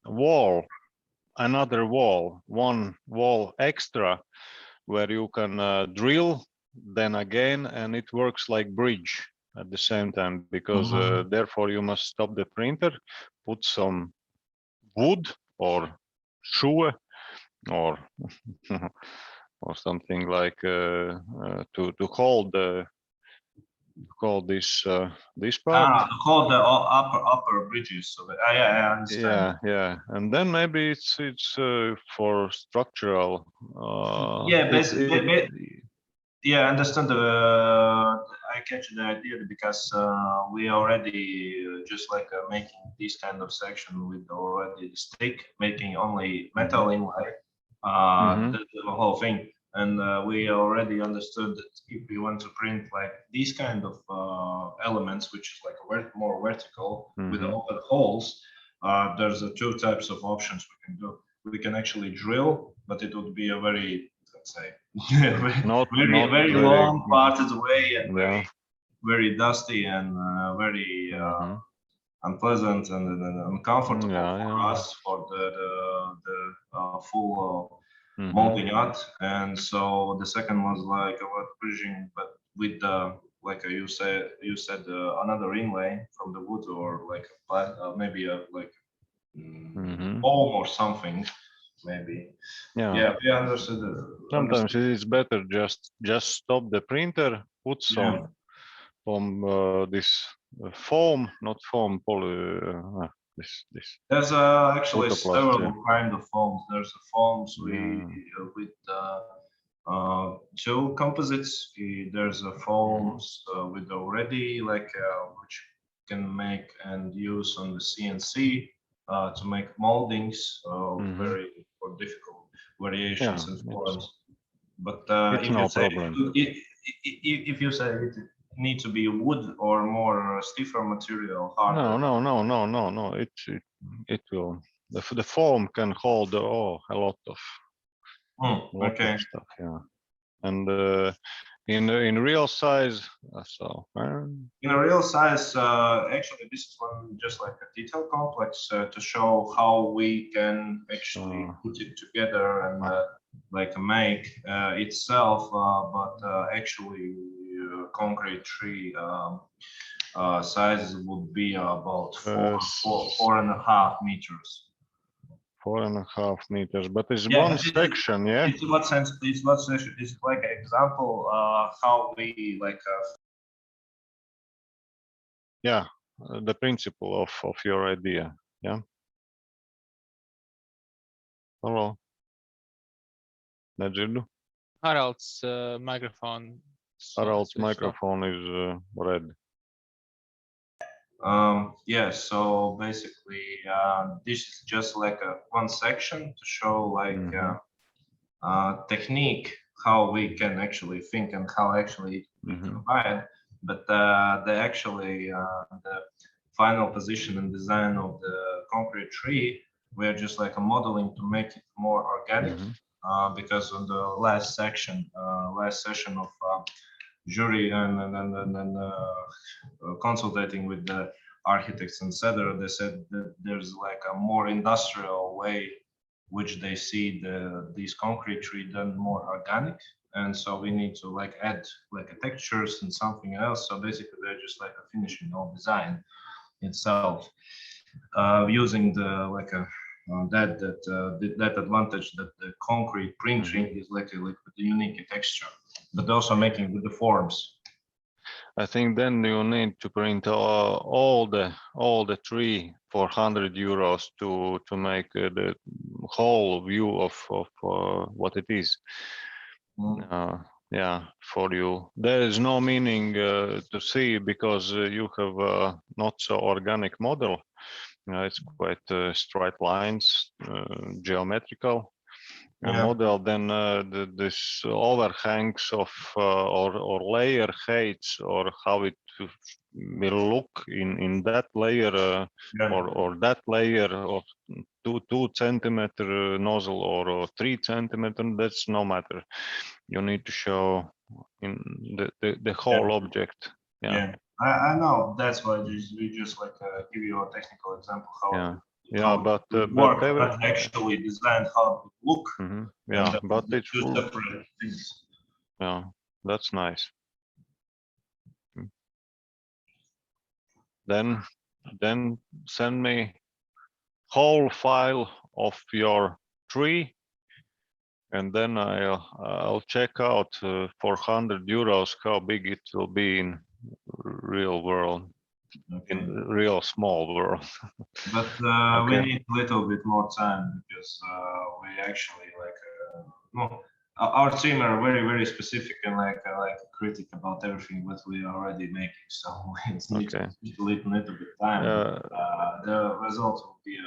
wall, another wall, one wall extra, where you can drill then again, and it works like bridge at the same time, because therefore you must stop the printer, put some wood or shoe or or something like to hold the this part. Hold the upper bridges. So that, I understand. Yeah, and then maybe it's for structural. Yeah, basically. Yeah, I understand. I catch the idea because we already just like making this kind of section with already the stick, making only metal inlay, the whole thing. And we already understood that if we want to print like these kind of elements, which is like more vertical with open holes, there's 2 types of options we can do. We can actually drill, but it would be a very, let's say, very long part of the way, and very dusty and very unpleasant and uncomfortable for us for the full molding out. And so the second was like about bridging, but with like you said another inlay from the wood, or like maybe a like foam or something. Maybe. Yeah, we understood. Sometimes it is better just stop the printer, put some this foam, not foam, this. There's actually several kind of foams. There's foams with two composites. There's a foams with already like which can make and use on the CNC to make moldings very for difficult variations and forms. But it's no problem. If you say it needs to be wood or more stiffer material, harder. No. It will. The foam can hold a lot of stuff. Yeah, and in real size, in a real size, actually, this is one just like a detail complex to show how we can actually put it together and like make itself, but actually concrete tree sizes would be about 4.5 meters. 4.5 meters, but it's one section, yeah. In what sense? It's what section? It's like an example how we like. Yeah, the principle of your idea. Yeah. Hello. Nedzirdu. Harald's microphone. Harald's microphone is red. Yeah, so basically this is just like one section to show like technique, how we can actually think and how actually we combine. But the actually the final position and design of the concrete tree, we're just like a modeling to make it more organic, because on the last session of jury and consulting with the architects, etc., they said that there's like a more industrial way which they see these concrete tree done more organic, and so we need to like add like a textures and something else. So basically they're just like a finishing of design itself, using the like a that advantage that the concrete printing is like with the unique texture, but also making with the forms. I think then you need to print all the tree for €100 to make the whole view of what it is. Yeah, for you. There is no meaning to see because you have not so organic model. It's quite straight lines, geometrical model. Then this overhangs of or layer heights, or how it will look in that layer or that layer, or 2 centimeter nozzle or 3 centimeter. That's no matter. You need to show in the whole object. Yeah. I know, that's why we just like give you a technical example how but actually designed how it look. Yeah, but it's two separate things. Yeah, that's nice. Then send me whole file of your tree, and then I'll check out for €100 how big it will be in real world, in real small world. But we need a little bit more time because we actually like our team are very specific and like critic about everything that we are already making. So it's need a little bit time. The result will be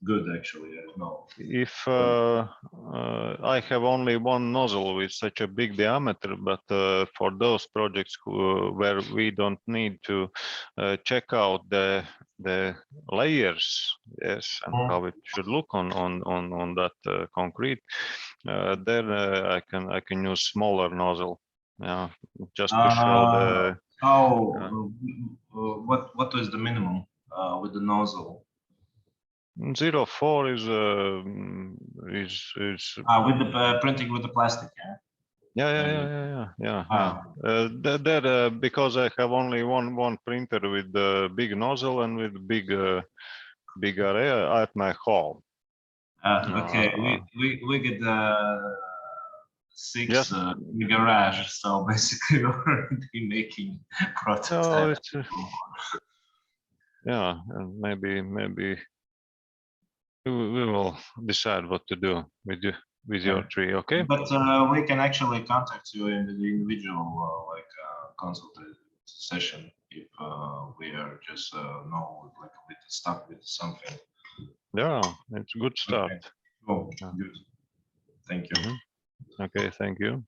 good actually. I don't know. If I have only one nozzle with such a big diameter, but for those projects where we don't need to check out the layers, yes, and how it should look on that concrete, then I can use smaller nozzle, just to show the. What is the minimum with the nozzle? 0.4 is with the printing with the plastic, There because I have only one printer with the big nozzle and with big area at my home. Okay, we get 6 in the garage, so basically we're already making prototypes. And maybe we will decide what to do with with your tree, okay? But we can actually contact you in the individual consultation session if we are just no like a bit stuck with something. Yeah, it's a good start. Okay. Oh, good. Thank you. Okay, thank you.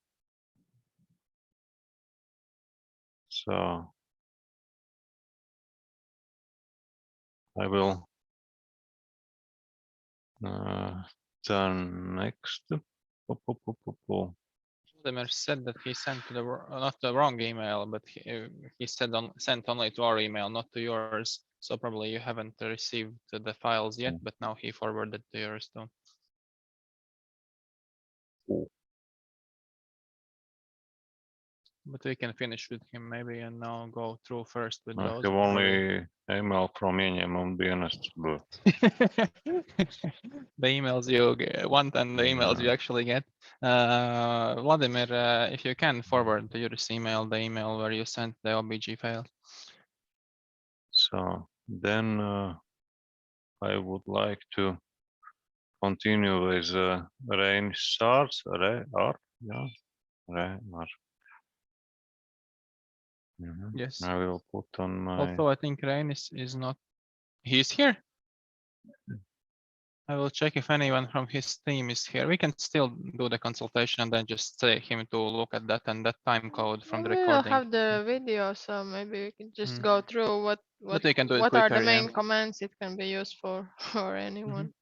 So I will turn next. Vladimir said that he sent to the not the wrong email, but he said sent only to our email, not to yours. So probably you haven't received the files yet, but now he forwarded to yours too. But we can finish with him maybe and now go through first with I those. have only email from ieņēmumu dienests. The emails you want and the emails you actually get. Vladimir, if you can forward to your email, the email where you sent the OBG file. So then I would like to continue with rain starts. Yes. I will put on my. Also, I think Rain is not. He's here. I will check if anyone from his team is here. We can still do the consultation and then just say him to look at that and that time code from the We will recording. have the video, so maybe we can just go through what we can do it what are quicker, the main yeah. commands it can be used for anyone.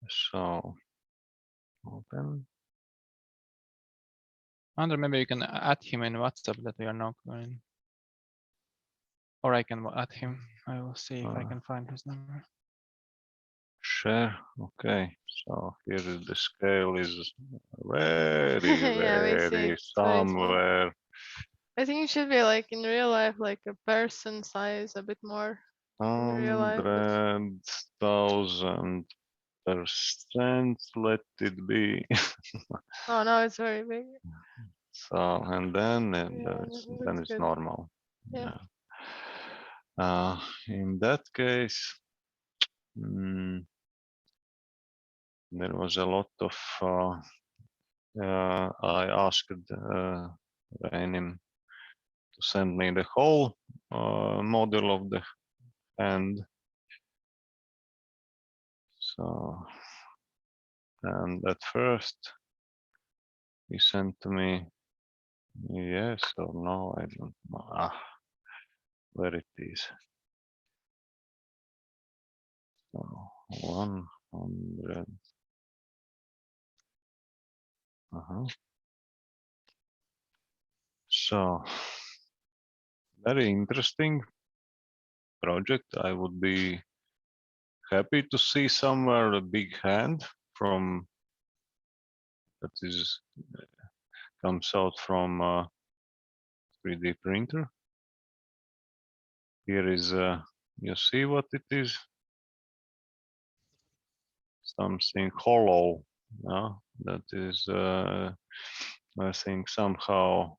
So open. Andre, maybe you can add him in WhatsApp that we are not going. Or I can add him. I will see if I can find his number. Share. Okay. So here is the scale is very, Yeah, we see very it's very small. somewhere. I think it should be like in real life, like a person size, a bit more in real life. 100,000%. Let it be. Oh no, it's very big. So and then that's it's good. normal. Yeah. In that case, there was a lot of. I asked Rainim to send me the whole model of the hand. So, and at first he sent to me yes or no, I don't know. Where it is. So 100. So very interesting project. I would be happy to see somewhere a big hand from that is comes out from 3D printer. Here is you see what it is? Something hollow. That is I think somehow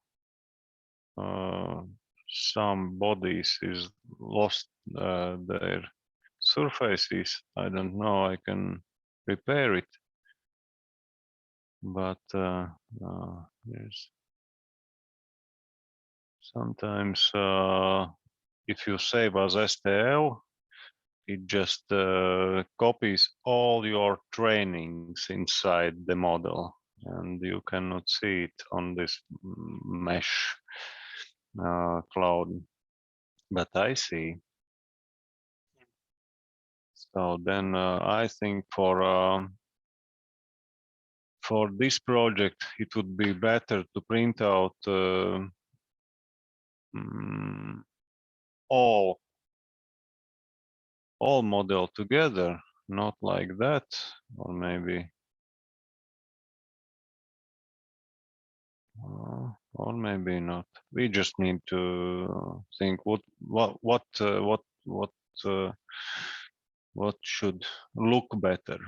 some bodies is lost their surfaces. I don't know. I can repair it, but yes. Sometimes if you save as STL, it just copies all your trainings inside the model, and you cannot see it on this mesh cloud. But I see. So then I think for this project, it would be better to print out all model together, not like that, or maybe not. We just need to think what should look better,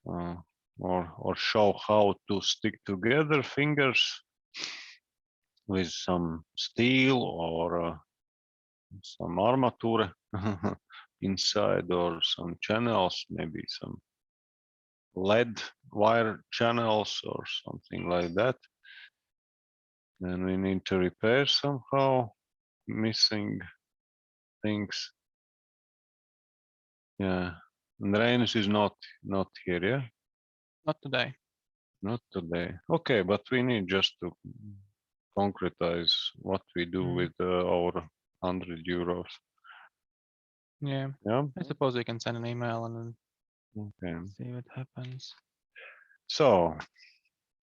or show how to stick together fingers with some steel or some armature inside, or some channels, maybe some LED wire channels or something like that. And we need to repair somehow missing things. Yeah, and drainage is not here, yeah? Not today. Not today. Okay, but we need just to concretize what we do with our 100 euros. Yeah. Yeah. I suppose we can send an email and Okay. see what happens. So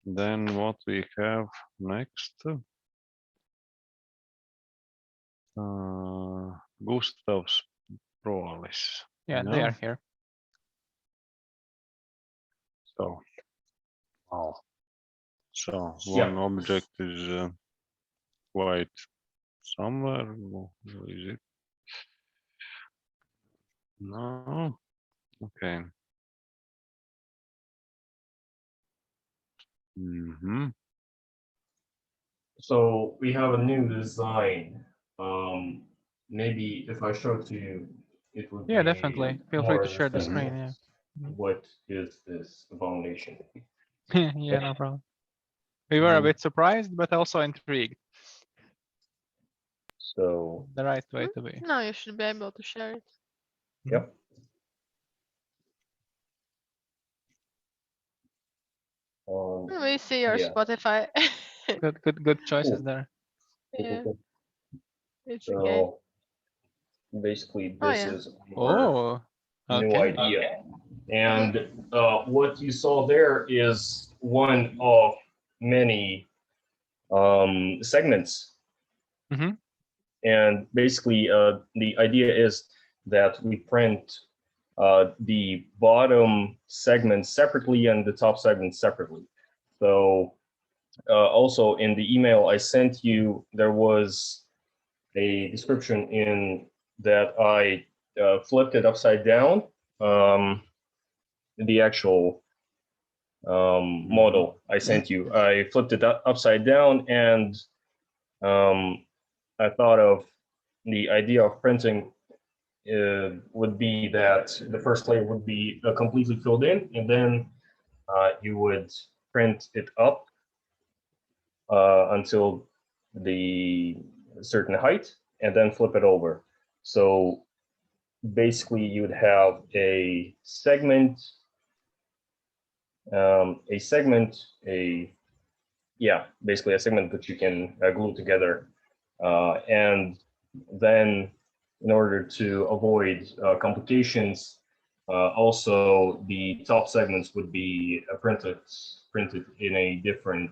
then what we have next? Gustavs Proalis. Yeah, they are here. So, wow. So one object is quite somewhere. Where is it? No. Okay. So we have a new design. Maybe if I show it to you, it would Yeah, be definitely. Feel free more to share the screen. understandable. Yeah. What is this abomination? Yeah, no problem. We were a bit surprised, but also intrigued. So The right way to be. No, you should be able to share it. yep. We see your yeah. Spotify. Good choices Cool. there. Yeah, it's So okay. basically, Oh, this yeah. is our new Okay. idea. And what you saw there is one of many segments. And basically, the idea is that we print the bottom segments separately and the top segments separately. So also in the email I sent you, there was a description in that I flipped it upside down. The actual model I sent you, I flipped it upside down, and I thought of the idea of printing would be that the first layer would be completely filled in, and then you would print it up until the certain height, and then flip it over. So basically, you'd have a segment, basically a segment that you can glue together, and then in order to avoid complications, also the top segments would be printed in a different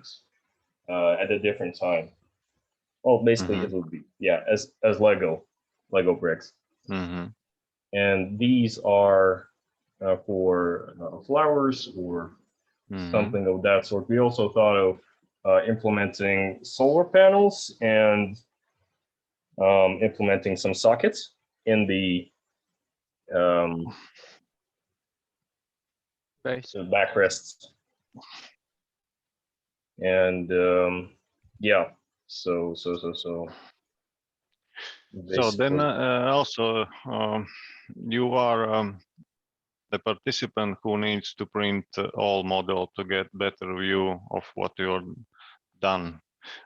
at a different time. Well, basically it would be as Lego bricks. And these are for flowers or something of that sort. We also thought of implementing solar panels and implementing some sockets in the backrests. And so then also you are the participant who needs to print all model to get better view of what you're done,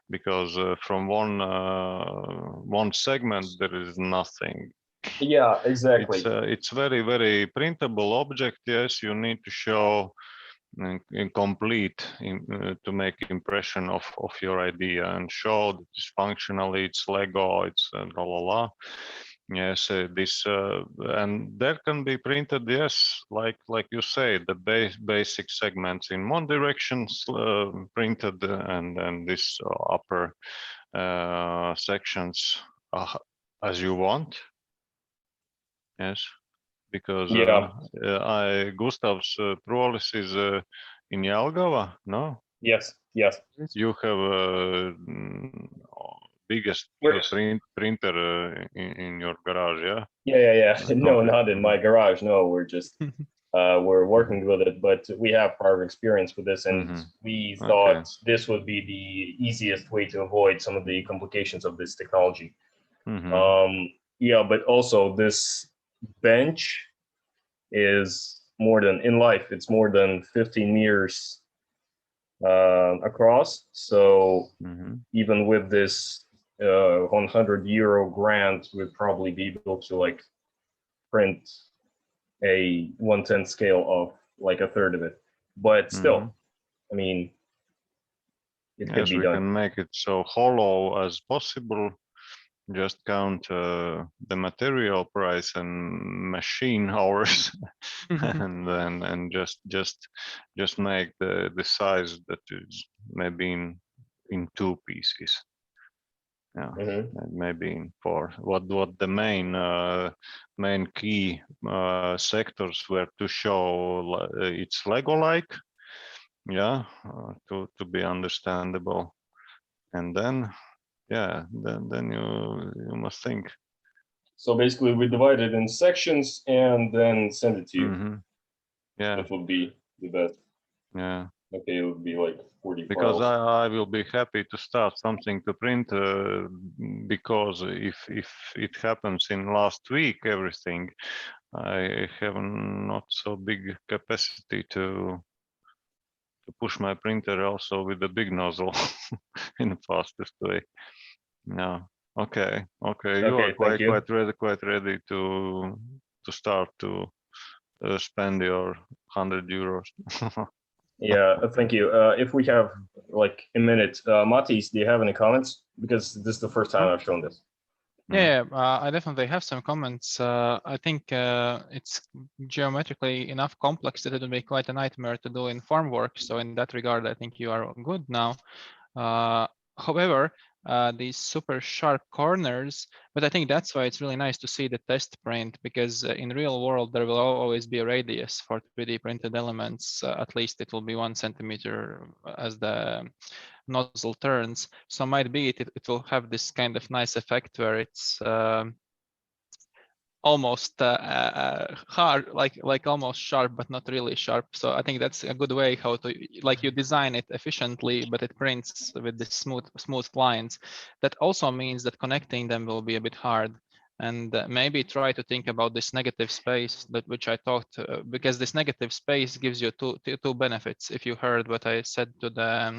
because from one segment there is nothing. Yeah, exactly. It's very, very printable object. Yes, you need to show complete to make impression of your idea and show that it's functionally, it's Lego, it's la la la. Yes, this and there can be printed, yes, like you say, the basic segments in one direction printed, and then this upper sections as you want. Yes, because Gustavs Proalis is in Jelgava, no? Yes. You have biggest printer in your garage, yeah? Yeah. No, not in my garage. No, we're just we're working with it, but we have prior experience with this, and we thought this would be the easiest way to avoid some of the complications of this technology. Yeah, but also this bench is more than in life. It's more than 15 meters across. So even with this 100 euro grant, we'd probably be able to like print a 1/10 scale of like a third of it. But still, I mean, it could be we done. can make it so hollow as possible. Just count the material price and machine hours, and just make the size that is maybe in 2 pieces. Yeah, maybe in 4. What the main key sectors were to show it's Lego-like, yeah, to be understandable, and then. Yeah, then you must think. So basically, we divide it in sections and then send it to you. Yeah, that would be the best. Yeah. Okay, it would be like 40 Because files. I will be happy to start something to print because if it happens in last week, everything, I have not so big capacity to push my printer also with the big nozzle in the fastest way. No. Okay. You are quite ready to start to spend your 100 euros. Yeah, thank you. If we have like a minute, Matis, do you have any comments? Because this is the first time I've shown this. Yeah, I definitely have some comments. I think it's geometrically enough complex that it would be quite a nightmare to do in form work. So in that regard, I think you are good now. However, these super sharp corners, but I think that's why it's really nice to see the test print, because in real world, there will always be a radius for 3D printed elements. At least it will be 1 centimeter as the nozzle turns. So might be it will have this kind of nice effect where it's almost hard, like almost sharp, but not really sharp. So I think that's a good way how to, like, you design it efficiently, but it prints with the smooth lines. That also means that connecting them will be a bit hard. And maybe try to think about this negative space which I talked, because this negative space gives you two benefits. If you heard what I said to the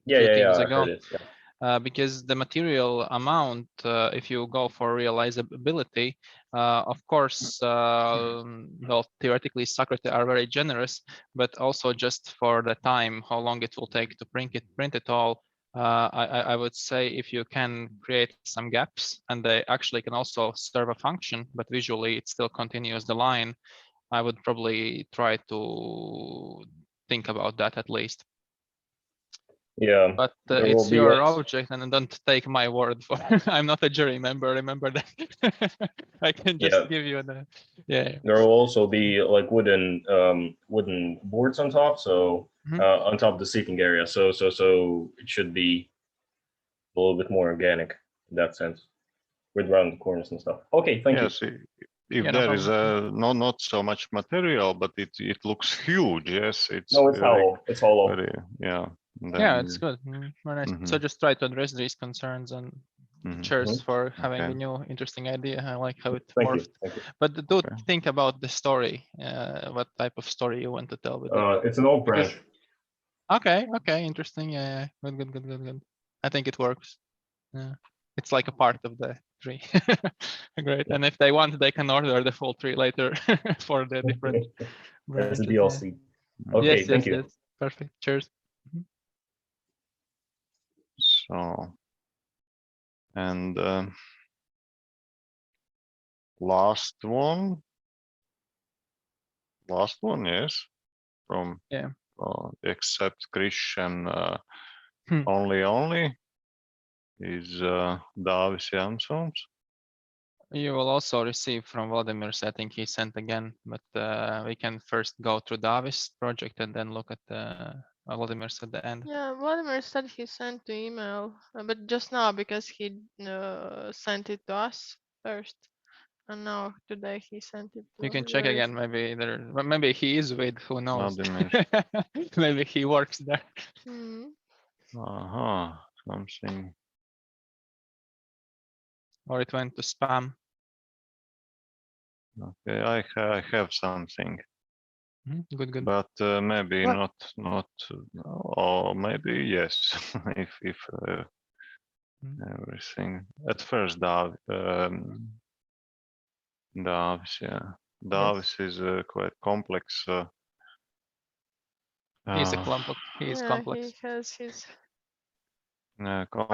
Yeah, ago. I heard it, yeah. Because the material amount, if you go for realizability, of course, well, theoretically, Socrates are very generous, but also just for the time, how long it will take to print it all. I would say if you can create some gaps, and they actually can also serve a function, but visually it still continues the line, I would probably try to think about that at least. Yeah, but it's your object, and don't take my word for it. I'm not a jury member, remember that. I can just give you the There will also be like wooden boards on top, so on top of the seating area, so it should be a little bit more organic in that sense, with round corners and stuff. Okay, thank you. If there is not so much material, but it looks huge. Yes, it's hollow. It's hollow. Yeah, it's good. Very nice. So just try to address these concerns, and cheers for having a new interesting idea. I like how it morphed. But do think about the story. What type of story you want to tell with it? It's an old branch. Okay, interesting. Yeah. Good. I think it works. Yeah. It's like a part of the tree. Great. And if they want, they can order the full tree later for the different branches. As a DLC. Okay, thank you. Yes. Perfect. Cheers. So, and last one, yes, from except Christian, only is Dāvis Jansons. You will also receive from Vladimir. I think he sent again, but we can first go through Dāvis project and then look at Vladimir at the end. Yeah, Vladimir said he sent the email, but just now because he sent it to us first, and now today he sent it to You can check again. Maybe he is with, who knows? Maybe he works there. Something. Or it went to spam. Okay, I have something, Good, good. but maybe What? not, or maybe yes. if everything at first, Davis, yeah, Davis is quite complex. He's a complex. He is Yeah, complex. he has his Complex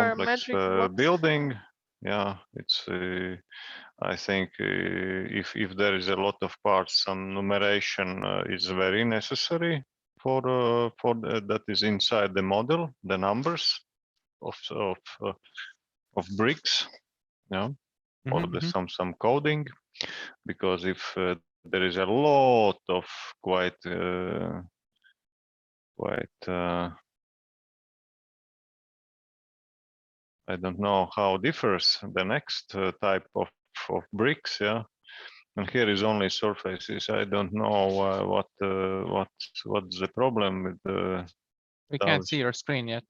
parametric blocks. building. Yeah, it's. I think if there is a lot of parts, some numeration is very necessary for that is inside the model, the numbers of bricks, yeah, or some coding, because if there is a lot of quite I don't know how differs the next type of bricks, yeah. And here is only surfaces. I don't know what's the problem with the. We can't see your screen yet.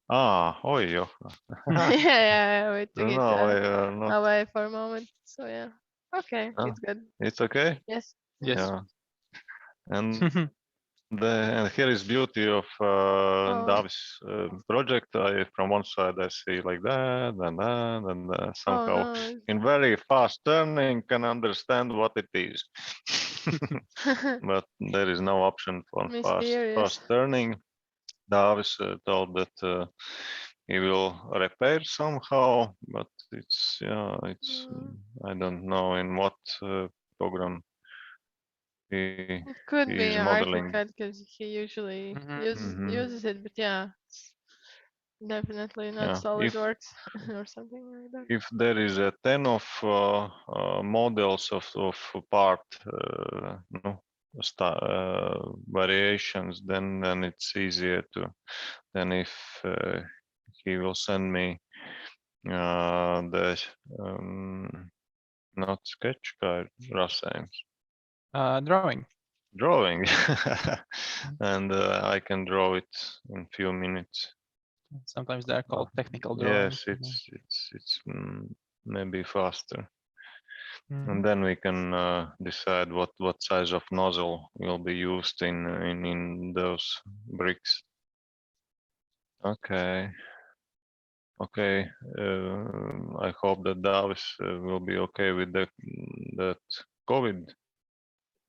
Oh, yeah. Yeah, we took it No, away for a moment. So yeah, okay, Oh. it's good. It's okay. Yes. Yes. Yeah. And here is beauty of Davis project. From one side I see like that, and somehow Oh, in very fast turning can understand what it is. no. But there is no option for Mysterious. fast turning. Davis told that he will repair somehow, but it's I don't know in what program he It could be is modeling. ArchiCAD because he usually Mhm. uses it, but yeah, it's definitely not Yeah, SolidWorks or something like that. if there is a 10 of models of part no, variations, then it's easier to than if he will send me the not sketch guide, Rasējums. Drawing. And I can draw it in few minutes. Sometimes they're called technical drawings. Yes, it's maybe faster. Mhm. And then we can decide what size of nozzle will be used in those bricks. Okay. I hope that Davis will be okay with that COVID.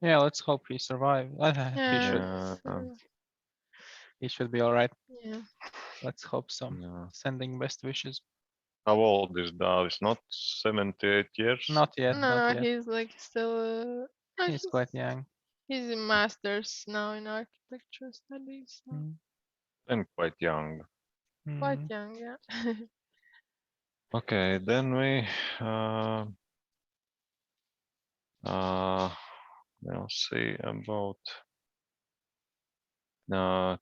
Yeah, let's hope he survives. Yeah, He should be all right. yeah. Let's hope so. Yeah. Sending best wishes. How old is Davis? Not 78 years? Not yet. No, Not yet. he's like still. No, He's quite young. He's a master's now in architecture studies. So And quite young. quite young, yeah. Okay, then we we'll see about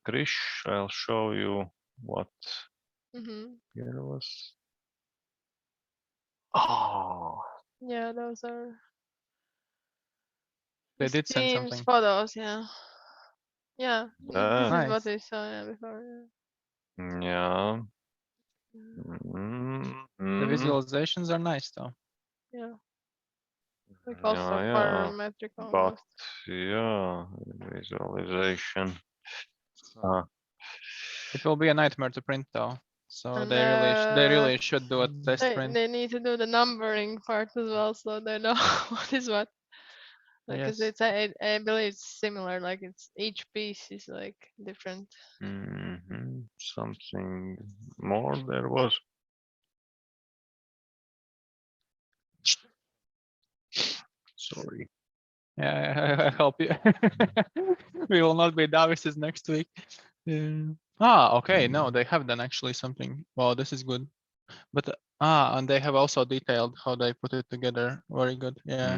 Krish. I'll show you what here was. Oh, Yeah, those are. They his did send team's something. photos, yeah. Yeah, this is Nice. what we saw before. yeah. The visualizations are nice though. Yeah. Like also Yeah, parametric but almost. yeah, visualization. It will be a nightmare to print though. So And, they really should do a test print. They need to do the numbering part as well, so they know what is what. Because Yes. it's I believe it's similar. Like it's each piece is like different. Something more there was. Sorry. Yeah, I help you. We will not be Davis's next week. Okay. No, they have done actually something. Wow, this is good. But and they have also detailed how they put it together. Very good. Yeah.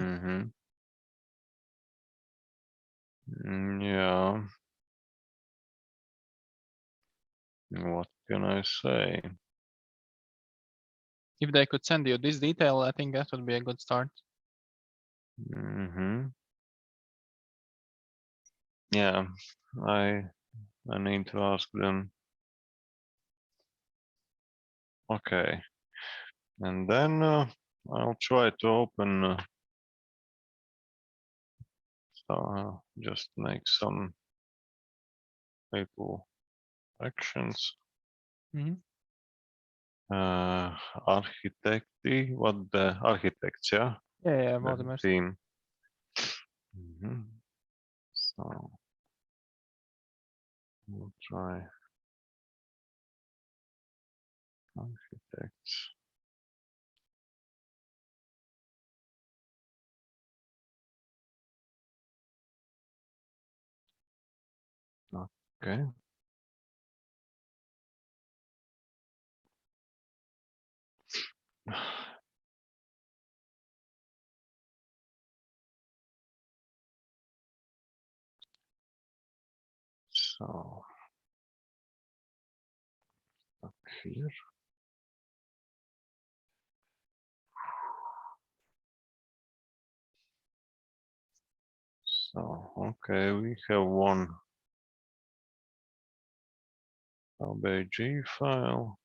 Yeah. What can I say? If they could send you this detail, I think that would be a good start. Yeah, I need to ask them. Okay, and then I'll try to open So I'll just make some little actions. Architecti, what the architects, yeah? Yeah, The team. So we'll try architects. Okay. So up here. So okay, we have one LBG file.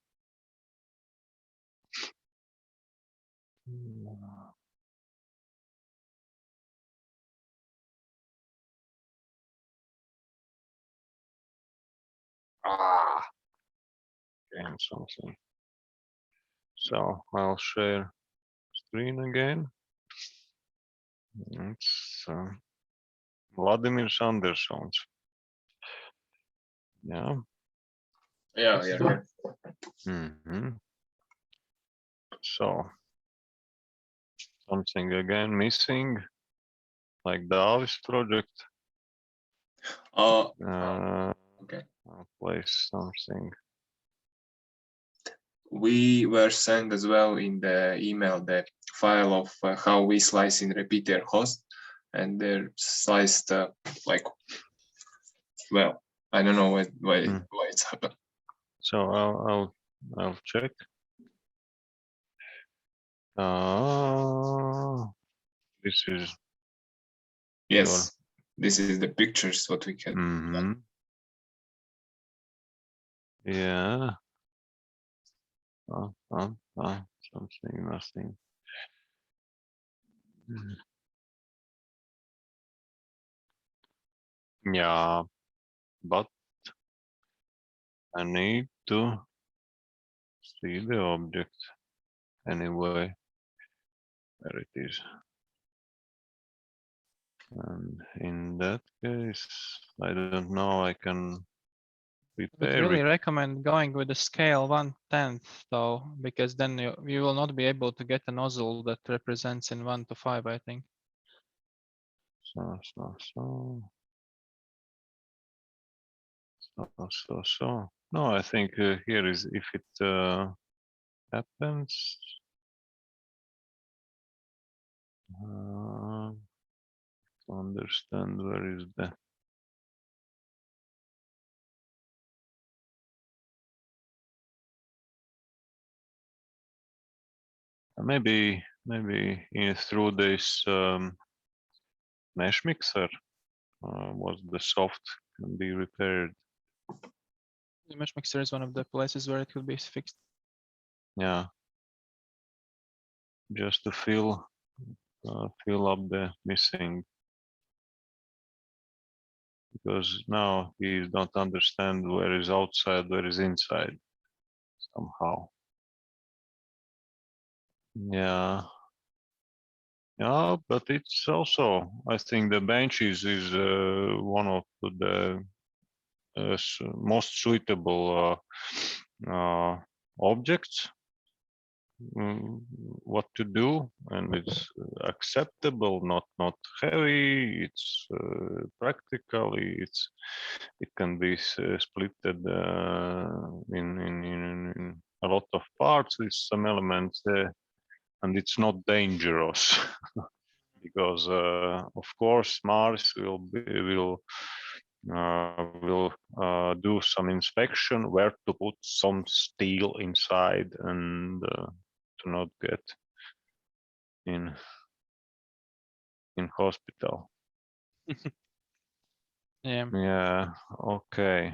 Again, something. So I'll share screen again. It's Vladimir Andersons. Yeah. Yeah, yeah. So something again missing, like the Alice project. Okay. I'll place something. We were sent as well in the email the file of how we slice in repeater host, and they're sliced like, well, I don't know why it's happened. So I'll check. This is yes. This is the pictures what we can. Yeah. Something, nothing. Yeah, but I need to see the object anyway. There it is. And in that case, I don't know, I can But prepare really it. recommend going with the scale 1/10 though, because then you will not be able to get a nozzle that represents in 1:5, I think. So. No, I think here is if it happens. To understand where is the. Maybe through this Meshmixer was the soft can be repaired. The Meshmixer is one of the places where it could be fixed. Yeah, just to fill up the missing, because now he don't understand where is outside, where is inside somehow. Yeah, but it's also, I think the bench is one of the most suitable objects. What to do, and it's acceptable, not heavy. It's practically it can be splitted in a lot of parts with some elements, and it's not dangerous because of course Mars will do some inspection where to put some steel inside and to not get in hospital. Yeah. Okay.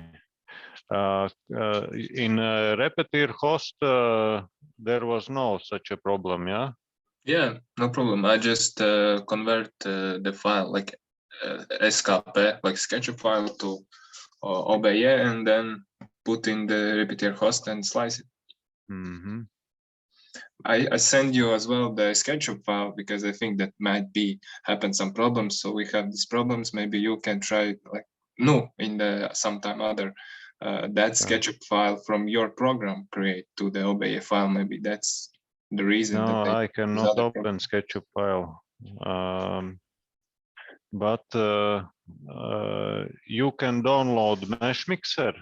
In repeater host there was no such a problem. Yeah, no problem. I just convert the file, like SKP, like SketchUp file, to OBE, and then put in the repeater host and slice it. I send you as well the SketchUp file because I think that might be happen some problems. So we have these problems. Maybe you can try like in the sometime other that SketchUp file from your program create to the OBE file. Maybe that's the reason. No, I cannot open SketchUp file. But you can download Meshmixer.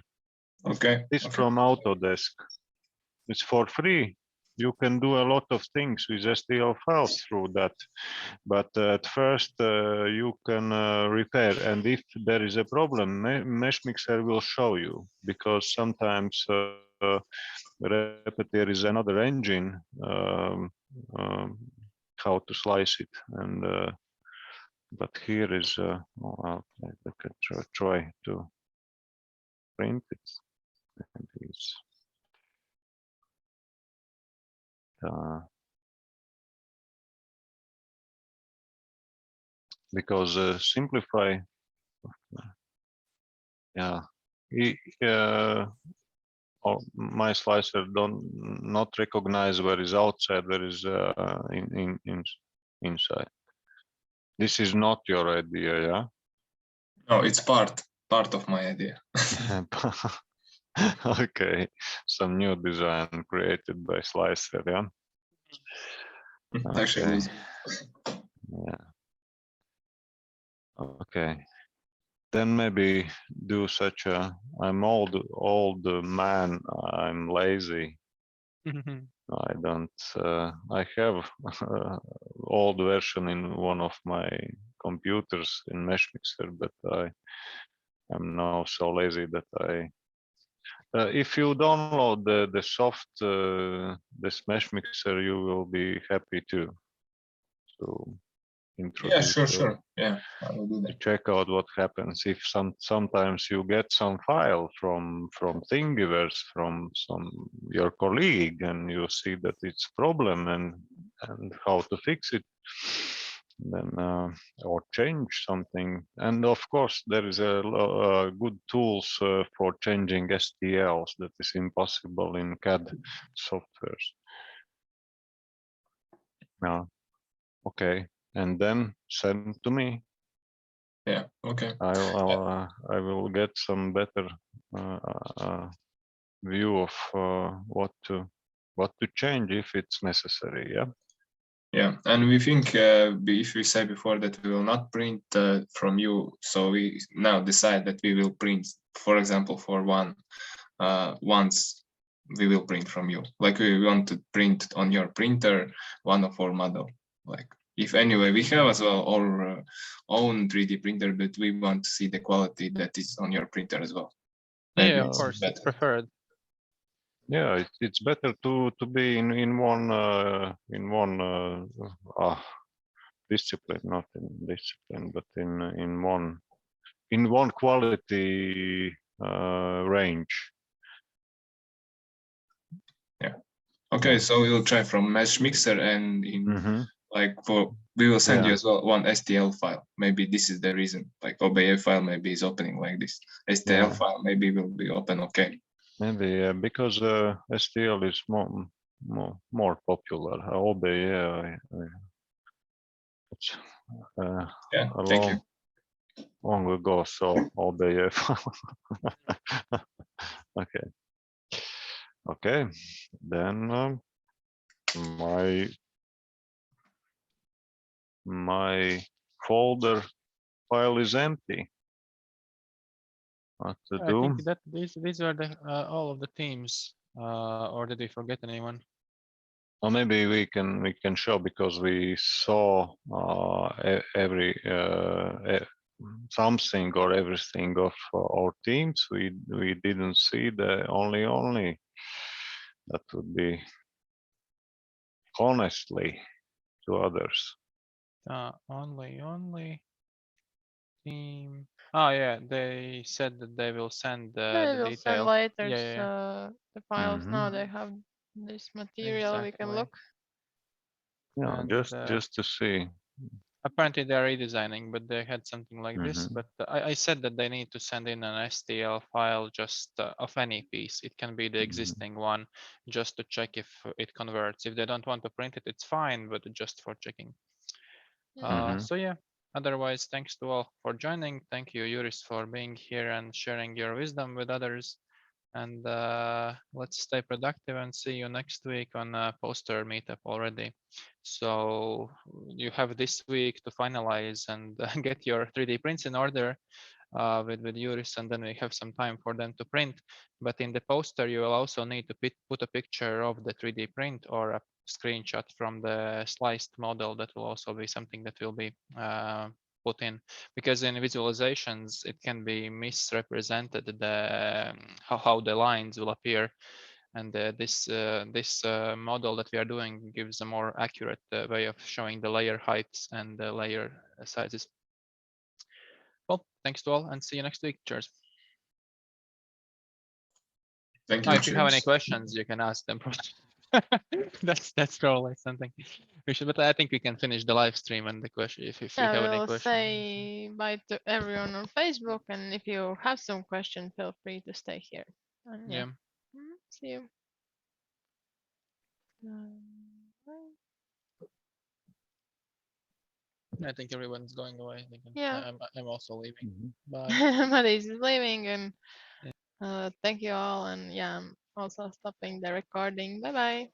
Okay. It's from Autodesk. It's for free. You can do a lot of things with STL files through that. But at first you can repair. And if there is a problem, Meshmixer will show you, because sometimes Repeater is another engine how to slice it. And but here is well, I can try to print it. Because simplify, yeah, my slicer not recognize where is outside, where is inside. This is not your idea, yeah? No, it's part of my idea. Okay, some new design created by slicer, yeah? Actually, yeah. Okay, then maybe do such a, I'm old man, I'm lazy. I don't, I have old version in one of my computers in Meshmixer, but I am now so lazy that if you download the soft, this Meshmixer, you will be happy too. So introduce. Yeah, sure. Yeah, I will do that. Check out what happens if sometimes you get some file from Thingiverse, from your colleague, and you see that it's problem and how to fix it, then or change something. And of course there is a good tools for changing STLs that is impossible in CAD softwares. Yeah. Okay, and then send to me. Yeah. Okay. I will get some better view of what to change if it's necessary. Yeah. Yeah, and we think if we say before that we will not print from you, so we now decide that we will print, for example, for one once we will print from you. Like we want to print on your printer one of our model. Like if anyway we have as well our own 3D printer, but we want to see the quality that is on your printer as well. Maybe yeah, of course, it's preferred. Yeah, it's better to be in one discipline, not in discipline, but in one quality range. Yeah. Okay, so we will try from Meshmixer, and in like we will send you as well one STL file. Maybe this is the reason. Like OBE file maybe is opening like this. STL file maybe will be open okay. Maybe because STL is more popular. OBE, it's long ago, so OBE. Okay. Then my folder file is empty. What to do? I think that these are the all of the teams. Or did we forget anyone? Or maybe we can show, because we saw every something or everything of our teams. We didn't see the only. That would be honestly to others. Only team. Oh yeah, they said that they will send the details. Send later the files. Now they have this material. We can look. Yeah, just to see. Apparently they are redesigning, but they had something like this. But I said that they need to send in an STL file just of any piece. It can be the existing one, just to check if it converts. If they don't want to print it, it's fine, but just for checking. So yeah, otherwise, thanks to all for joining. Thank you, Juris, for being here and sharing your wisdom with others. And let's stay productive and see you next week on a poster meetup already. So you have this week to finalize and get your 3D prints in order with Juris, and then we have some time for them to print. But in the poster, you will also need to put a picture of the 3D print or a screenshot from the sliced model. That will also be something that will be put in, because in visualizations it can be misrepresented the how the lines will appear, and this model that we are doing gives a more accurate way of showing the layer heights and the layer sizes. Well, thanks to all, and see you next week. Cheers. Thank now, you. if you have any questions, you can ask them. that's probably something we should, but I think we can finish the live stream and the question if you have any will questions. say bye to everyone on Facebook, and if you have some question, feel free to stay here. And Yeah. See you. I think everyone's going away. Yeah. I'm also leaving. Bye. Matthijs is leaving, and thank you all. And yeah, I'm also stopping the recording. Bye bye.